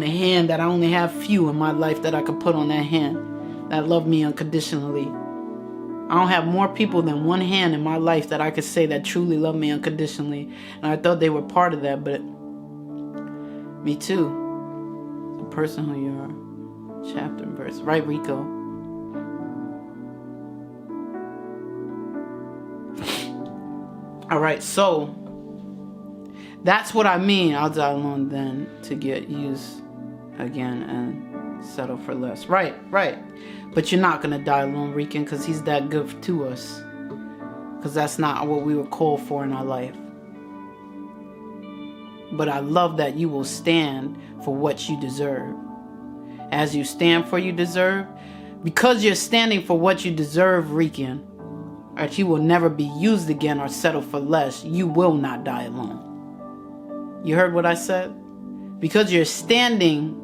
hand, that I only have few in my life that I could put on that hand, that love me unconditionally. I don't have more people than one hand in my life that I could say that truly love me unconditionally. And I thought they were part of that, but me too. The person who you are. Chapter and verse. Right, Rico? All right, so that's what I mean. I'll die alone then to get used again and settle for less. Right. But you're not going to die alone, Rican, because he's that good to us. Because that's not what we were called for in our life. But I love that you will stand for what you deserve. As you stand for you deserve, because you're standing for what you deserve, Rican, that you will never be used again or settle for less, you will not die alone. You heard what I said? Because you're standing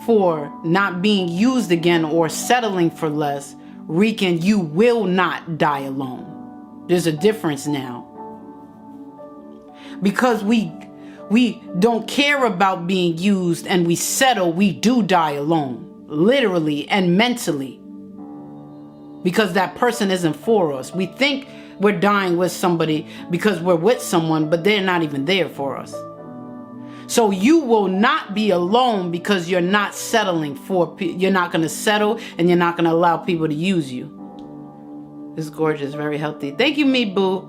for not being used again or settling for less, Rican, you will not die alone. There's a difference now. Because we don't care about being used and we settle, we do die alone, literally and mentally. Because that person isn't for us. We think we're dying with somebody because we're with someone, but they're not even there for us. So you will not be alone because you're not settling for, you're not going to settle and you're not going to allow people to use you. It's gorgeous, very healthy. Thank you, me boo.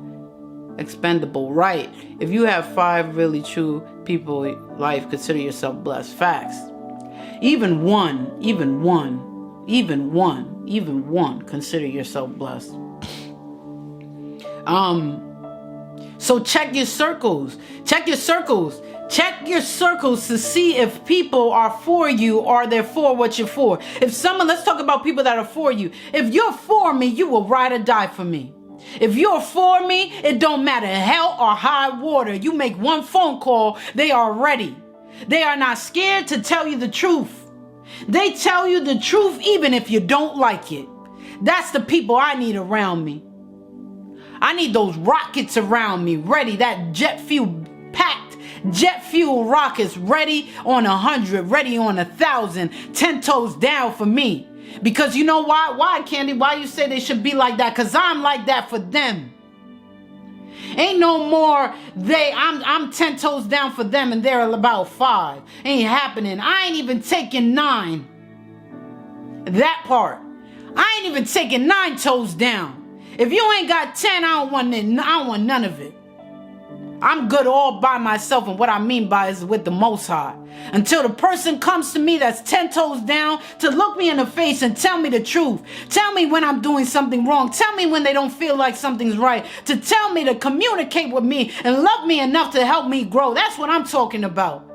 Expendable, right? If you have 5 really true people in life, consider yourself blessed. Facts. Even one, consider yourself blessed. So check your circles. Check your circles. Check your circles to see if people are for you or they're for what you're for. If someone, let's talk about people that are for you. If you're for me, you will ride or die for me. If you're for me, it don't matter hell or high water. You make one phone call, they are ready. They are not scared to tell you the truth. They tell you the truth even if you don't like it. That's the people I need around me. I need those rockets around me, ready, that jet fuel packed jet fuel rockets, ready on 100, ready on 1,000, 10 toes down for me. Because you know why? Why, Candy? Why you say they should be like that? Because I'm like that for them. Ain't no more I'm 10 toes down for them and they're about 5. Ain't happening. I ain't even taking 9. That part. I ain't even taking 9 toes down. If you ain't got 10, I don't want none of it. I'm good all by myself, and what I mean by is with the Most High. Until the person comes to me that's 10 toes down to look me in the face and tell me the truth. Tell me when I'm doing something wrong. Tell me when they don't feel like something's right. To tell me to communicate with me and love me enough to help me grow. That's what I'm talking about.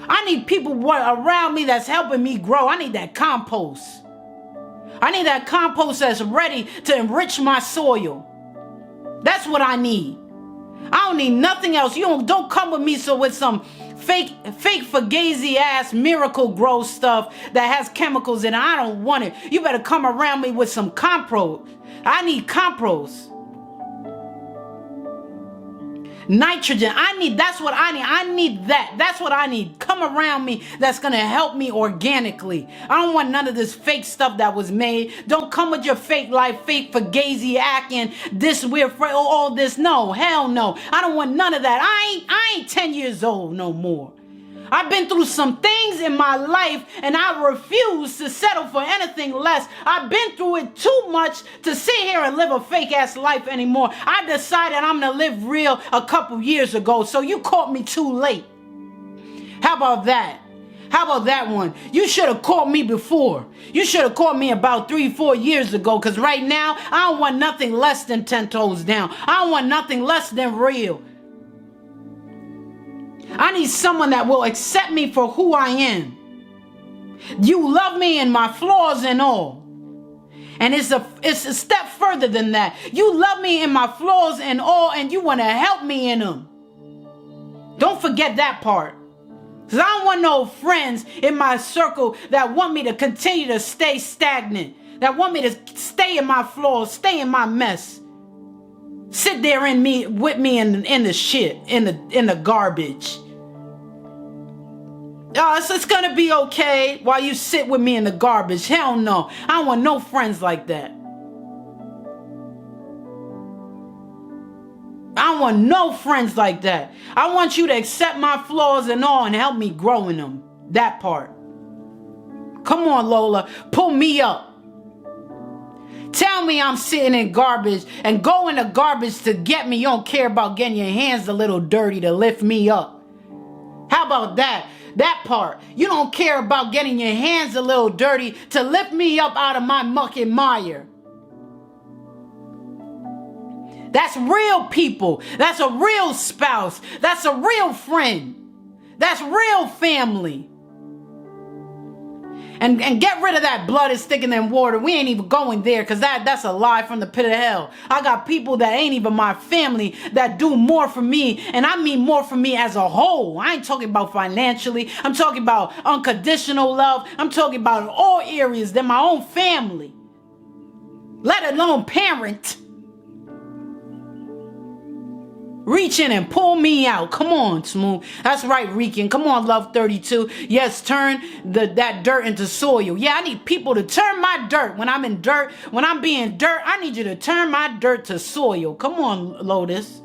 I need people around me that's helping me grow. I need that compost. I need that compost that's ready to enrich my soil. That's what I need. I don't need nothing else. You don't come with me with some fake fugazi ass miracle grow stuff that has chemicals in it. I don't want it. You better come around me with some compost. I need compost. Nitrogen. That's what I need. I need that. That's what I need. Come around me that's going to help me organically. I don't want none of this fake stuff that was made. Don't come with your fake life, fake fugazi acting, this weird, all this. No, hell no. I don't want none of that. I ain't 10 years old no more. I've been through some things in my life and I refuse to settle for anything less. I've been through it too much to sit here and live a fake ass life anymore. I decided I'm going to live real a couple years ago, so you caught me too late. How about that? How about that one? You should have caught me before. You should have caught me about 3-4 years ago, because right now I don't want nothing less than 10 toes down. I don't want nothing less than real. I need someone that will accept me for who I am. You love me in my flaws and all. And it's a step further than that. You love me in my flaws and all, and you want to help me in them. Don't forget that part. Because I don't want no friends in my circle that want me to continue to stay stagnant. That want me to stay in my flaws, stay in my mess. Sit there with me in the shit, in the garbage. It's gonna be okay while you sit with me in the garbage. Hell no. I don't want no friends like that. I don't want no friends like that. I want you to accept my flaws and all and help me grow in them. That part. Come on, Lola. Pull me up. Tell me I'm sitting in garbage and go in the garbage to get me. You don't care about getting your hands a little dirty to lift me up. How about that? That part. You don't care about getting your hands a little dirty to lift me up out of my muck and mire. That's real people. That's a real spouse. That's a real friend. That's real family. And get rid of that blood is thicker than water. We ain't even going there, because that's a lie from the pit of hell. I got people that ain't even my family that do more for me. And I mean more for me as a whole. I ain't talking about financially. I'm talking about unconditional love. I'm talking about all areas than my own family. Let alone parent. Reach in and pull me out. Come on, Smooth. That's right, Rican. Come on, Love 32. Yes, turn that dirt into soil. Yeah, I need people to turn my dirt. When I'm in dirt, when I'm being dirt, I need you to turn my dirt to soil. Come on, Lotus.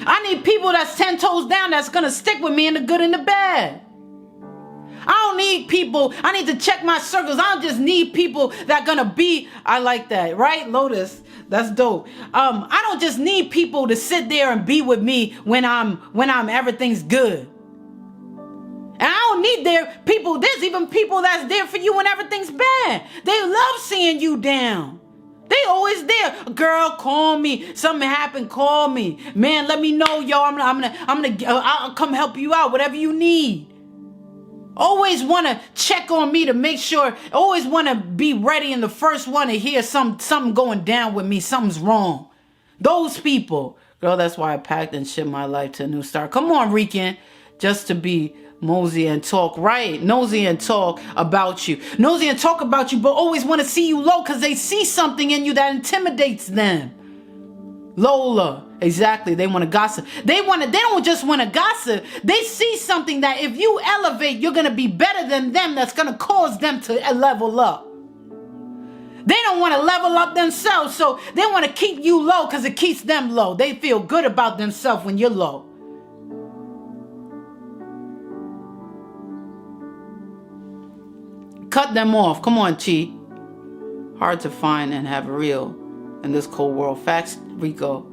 I need people that's 10 toes down that's going to stick with me in the good and the bad. I don't need people. I need to check my circles. I don't just need people that going to be. I like that, right, Lotus? That's dope. I don't just need people to sit there and be with me when I'm everything's good. And I don't need there's even people that's there for you when everything's bad. They love seeing you down. They always there. Girl, call me. Something happened, call me. Man, let me know, yo. I'll come help you out, whatever you need. Always want to check on me to make sure. Always want to be ready and the first one to hear something going down with me. Something's wrong. Those people. Girl, that's why I packed and shipped my life to a new start. Come on, Rican. Just to be nosy and talk, right? Nosy and talk about you. Nosy and talk about you, but always want to see you low because they see something in you that intimidates them. Lola, exactly. They want to gossip. They don't just want to gossip. They see something that if you elevate, you're going to be better than them. That's going to cause them to level up. They don't want to level up themselves, so they want to keep you low because it keeps them low. They feel good about themselves when you're low. Cut them off. Come on, Chi. Hard to find and have real in this cold world. Facts, Rico.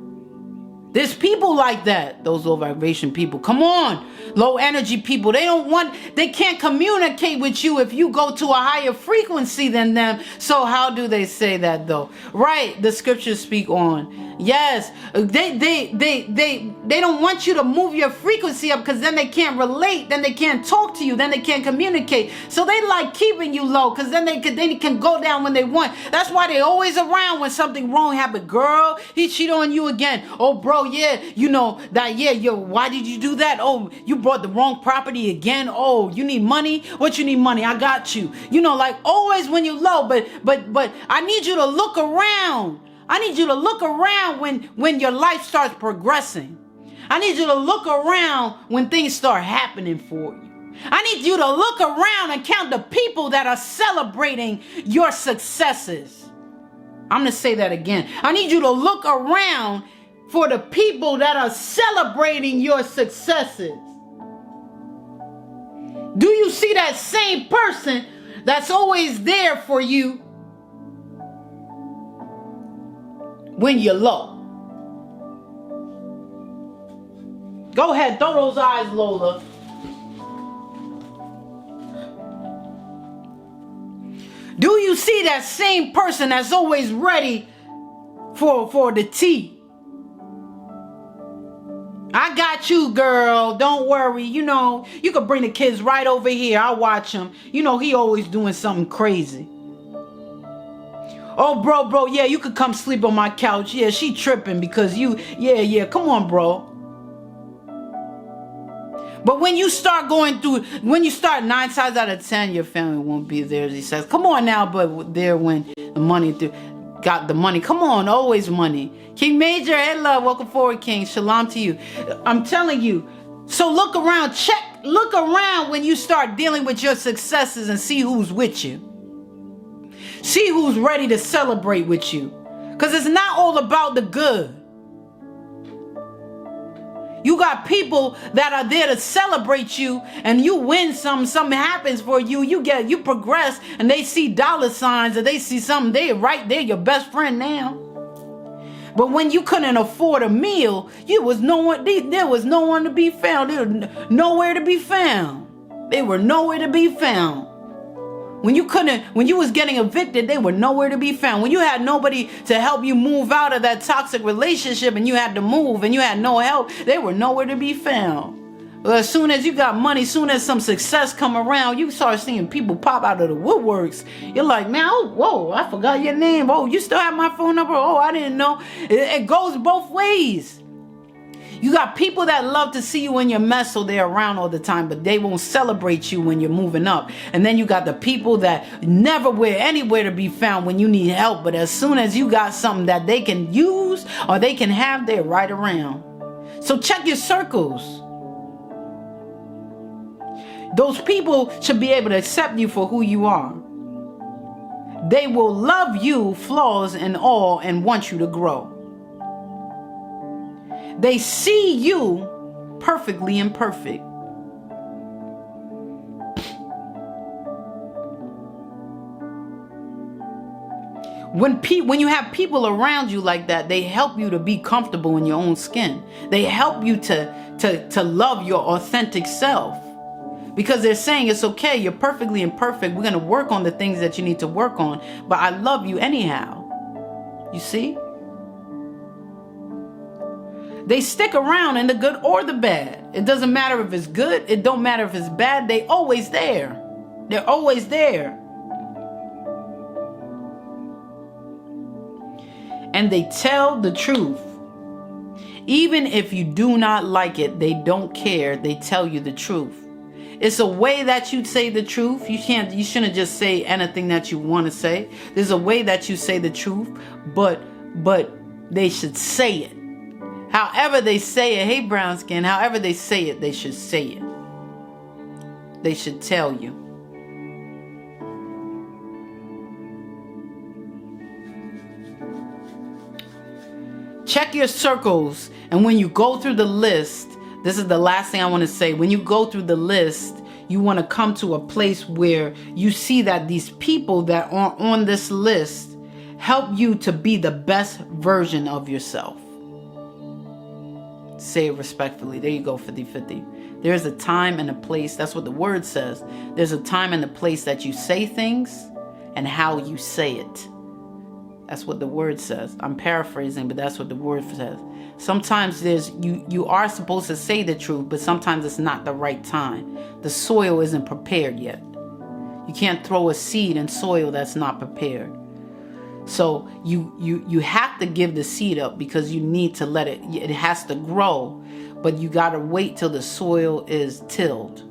There's people like that. Those low vibration people. Come on. Low energy people. They can't communicate with you if you go to a higher frequency than them. So how do they say that though? Right. The scriptures speak on. Yes. They don't want you to move your frequency up because then they can't relate. Then they can't talk to you. Then they can't communicate. So they like keeping you low because then they can go down when they want. That's why they always around when something wrong happened. Girl, he cheated on you again. Oh, bro, yeah, you know that. Yeah, yo, why did you do that? Oh, you bought the wrong property again. Oh, you need money? What you need money? I got you. You know, like always when you low, but I need you to look around. I need you to look around when your life starts progressing. I need you to look around when things start happening for you. I need you to look around and count the people that are celebrating your successes. I'm going to say that again. I need you to look around for the people that are celebrating your successes. Do you see that same person that's always there for you when you're low? Go ahead, throw those eyes, Lola. Do you see that same person that's always ready for the tea? I got you, girl. Don't worry. You know, you could bring the kids right over here. I'll watch him. You know, he always doing something crazy. Oh, bro, yeah, you could come sleep on my couch. Yeah, she tripping because yeah, come on, bro. But when you start 9 times out of 10, your family won't be there, as he says. Come on now, but there when the money got the money. Come on, always money. King Major, hey love, welcome forward, King. Shalom to you. I'm telling you. So look around, look around when you start dealing with your successes and see who's with you. See who's ready to celebrate with you. Because it's not all about the good. You got people that are there to celebrate you, and you win something happens for you, you progress, and they see dollar signs, and they see something, they're right there, your best friend now. But when you couldn't afford a meal, there was no one to be found. They were nowhere to be found. They were nowhere to be found. When you was getting evicted, they were nowhere to be found. When you had nobody to help you move out of that toxic relationship and you had to move and you had no help, they were nowhere to be found. Well, as soon as you got money, as soon as some success come around, you start seeing people pop out of the woodworks. You're like, man, oh, whoa, I forgot your name. Oh, you still have my phone number? Oh, I didn't know. It goes both ways. You got people that love to see you in your mess, so they're around all the time, but they won't celebrate you when you're moving up. And then you got the people that never were anywhere to be found when you need help, but as soon as you got something that they can use or they can have, they're right around. So check your circles. Those people should be able to accept you for who you are. They will love you, flaws and all, and want you to grow. They see you perfectly imperfect. When you have people around you like that, they help you to be comfortable in your own skin. They help you to love your authentic self. Because they're saying it's okay, you're perfectly imperfect. We're going to work on the things that you need to work on, but I love you anyhow. You see? They stick around in the good or the bad. It doesn't matter if it's good. It don't matter if it's bad. They always there. They're always there. And they tell the truth. Even if you do not like it, they don't care. They tell you the truth. It's a way that you say the truth. You shouldn't just say anything that you want to say. There's a way that you say the truth, but they should say it. However they say it, hey brown skin, however they say it, they should say it. They should tell you. Check your circles, and when you go through the list, this is the last thing I want to say. When you go through the list, you want to come to a place where you see that these people that are on this list help you to be the best version of yourself. Say it respectfully. There you go, 50-50. There's a time and a place. That's what the word says. There's a time and a place that you say things and how you say it. That's what the word says. I'm paraphrasing, but that's what the word says. Sometimes you are supposed to say the truth, but sometimes it's not the right time. The soil isn't prepared yet. You can't throw a seed in soil that's not prepared. So you have to give the seed up because you need to let it has to grow, but you got to wait till the soil is tilled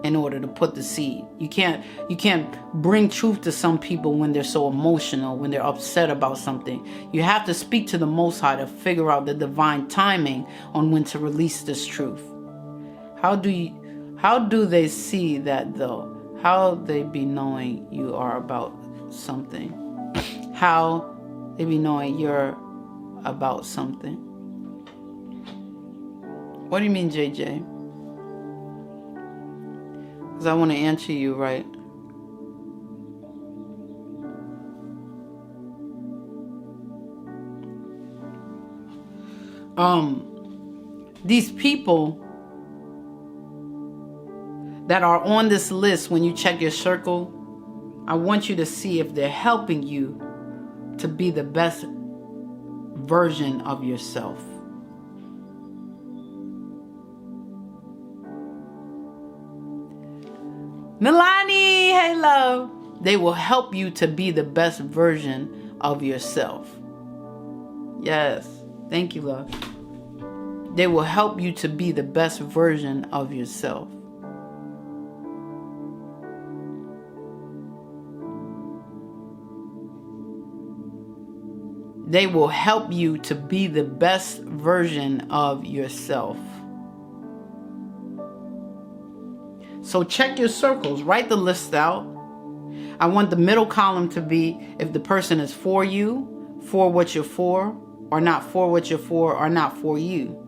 in order to put the seed. You can't bring truth to some people when they're so emotional, when they're upset about something. You have to speak to the Most High to figure out the divine timing on when to release this truth. How do they see that though? How they be knowing you are about something? How they be knowing you're about something? What do you mean, JJ? Because I want to answer you right. These people that are on this list, when you check your circle, I want you to see if they're helping you to be the best version of yourself. Milani, hey love. They will help you to be the best version of yourself. Yes, thank you, love. They will help you to be the best version of yourself. They will help you to be the best version of yourself. So check your circles. Write the list out. I want the middle column to be if the person is for you, for what you're for, or not for what you're for, or not for you.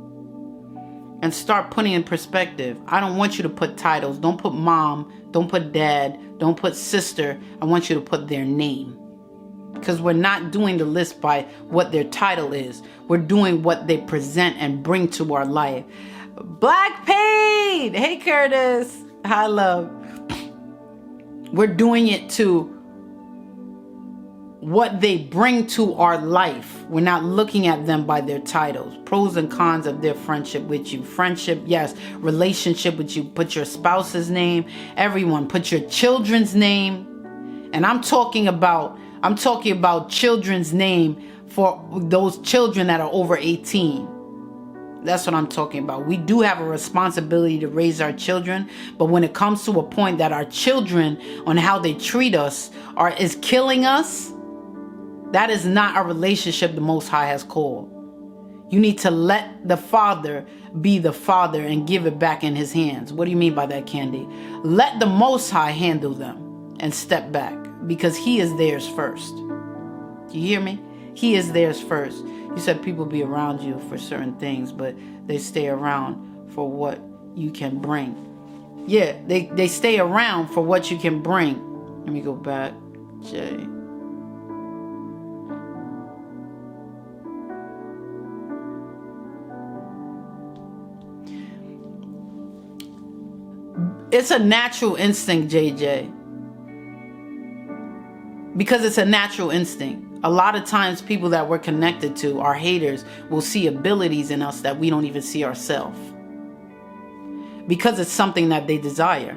And start putting in perspective. I don't want you to put titles. Don't put mom. Don't put dad. Don't put sister. I want you to put their name. Because we're not doing the list by what their title is. We're doing what they present and bring to our life. Black Paid! Hey, Curtis. Hi, love. We're doing it to what they bring to our life. We're not looking at them by their titles. Pros and cons of their friendship with you. Friendship, yes. Relationship with you. Put your spouse's name. Everyone, put your children's name. And I'm talking about children's name for those children that are over 18. That's what I'm talking about. We do have a responsibility to raise our children, but when it comes to a point that our children, on how they treat us, is killing us, that is not a relationship the Most High has called. You need to let the Father be the Father and give it back in His hands. What do you mean by that, Candy? Let the Most High handle them and step back, because He is theirs first. Do you hear me? He is theirs first. You said people be around you for certain things, but they stay around for what you can bring. Yeah, they stay around for what you can bring. Let me go back. Jay. It's a natural instinct, JJ. Because it's a natural instinct. A lot of times people that we're connected to, our haters, will see abilities in us that we don't even see ourselves. Because it's something that they desire.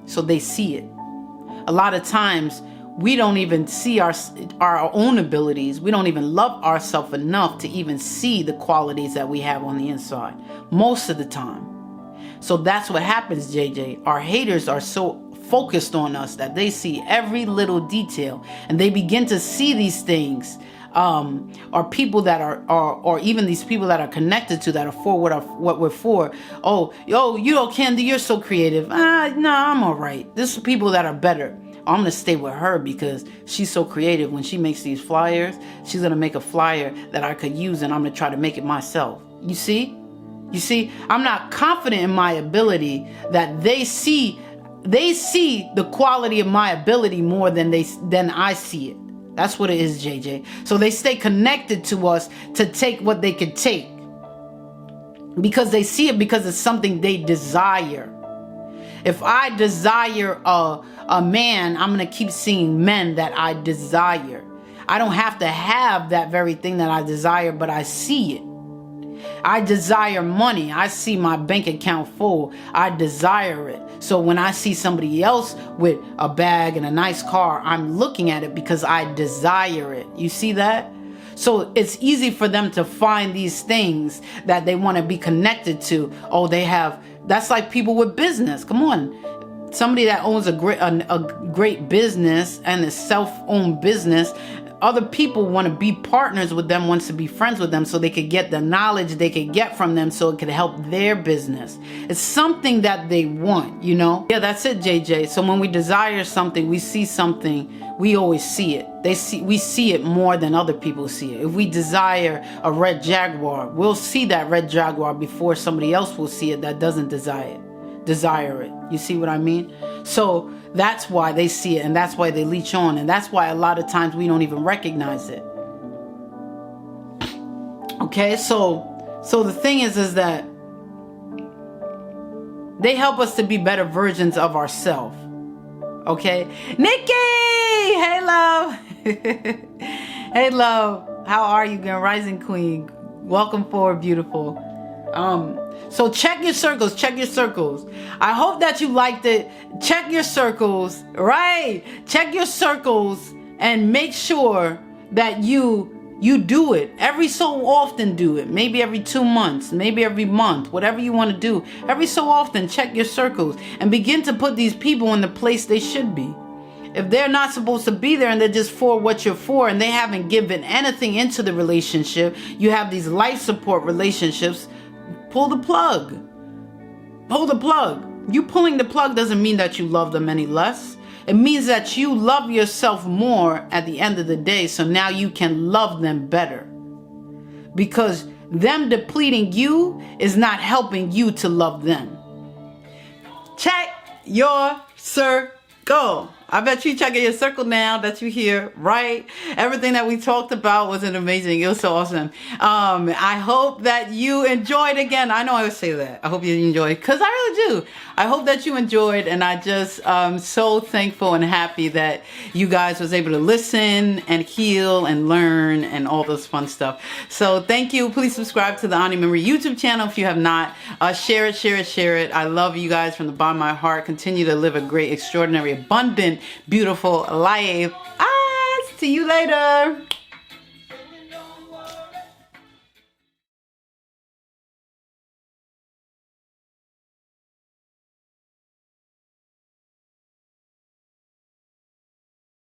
So they see it. A lot of times we don't even see our own abilities. We don't even love ourselves enough to even see the qualities that we have on the inside. Most of the time. So that's what happens, JJ. Our haters are so focused on us that they see every little detail, and they begin to see these things, or people that are or even these people that are connected to, that are for what we're for. Oh, Candy, you're so creative. No, I'm all right. This is people that are better. I'm gonna stay with her because she's so creative. When she makes these flyers, she's gonna make a flyer that I could use, and I'm gonna try to make it myself. You see, I'm not confident in my ability. That they see the quality of my ability more than I see it. That's what it is, JJ. So they stay connected to us to take what they could take, because they see it, because it's something they desire. If I desire a man, I'm going to keep seeing men that I desire. I don't have to have that very thing that I desire, but I see it. I desire money. I see my bank account full. I desire it. So when I see somebody else with a bag and a nice car, I'm looking at it because I desire it. You see that? So it's easy for them to find these things that they want to be connected to. Oh, that's like people with business. Come on. Somebody that owns a great business and a self-owned business, other people want to be partners with them, wants to be friends with them, so they could get the knowledge they could get from them, so it could help their business. It's something that they want, Yeah, that's it, JJ. So when we desire something, we see something, we always see it. We see it more than other people see it. If we desire a red Jaguar, we'll see that red Jaguar before somebody else will see it that doesn't desire it. You see what I mean? So that's why they see it, and that's why they leech on, and that's why a lot of times we don't even recognize it. Okay, so the thing is that they help us to be better versions of ourselves. Okay, Nikki, hey love, hey love, how are you, Grand Rising Queen? Welcome forward, beautiful. So check your circles. I hope that you liked it. Check your circles, right? Check your circles and make sure that you do it. Every so often do it. Maybe every 2 months, maybe every month, whatever you want to do. Every so often check your circles and begin to put these people in the place they should be. If they're not supposed to be there and they're just for what you're for, and they haven't given anything into the relationship, you have these life support relationships, pull the plug. Pull the plug. You pulling the plug doesn't mean that you love them any less. It means that you love yourself more at the end of the day, so now you can love them better. Because them depleting you is not helping you to love them. Check your circle. I bet you checking your circle now that you're here, right? Everything that we talked about was amazing. It was so awesome. I hope that you enjoyed again. I know I would say that. I hope you enjoyed, because I really do. I hope that you enjoyed, and I just so thankful and happy that you guys was able to listen and heal and learn and all this fun stuff. So thank you. Please subscribe to the Ani Memory YouTube channel if you have not. Share it. I love you guys from the bottom of my heart. Continue to live a great, extraordinary, abundant, beautiful life. See you later.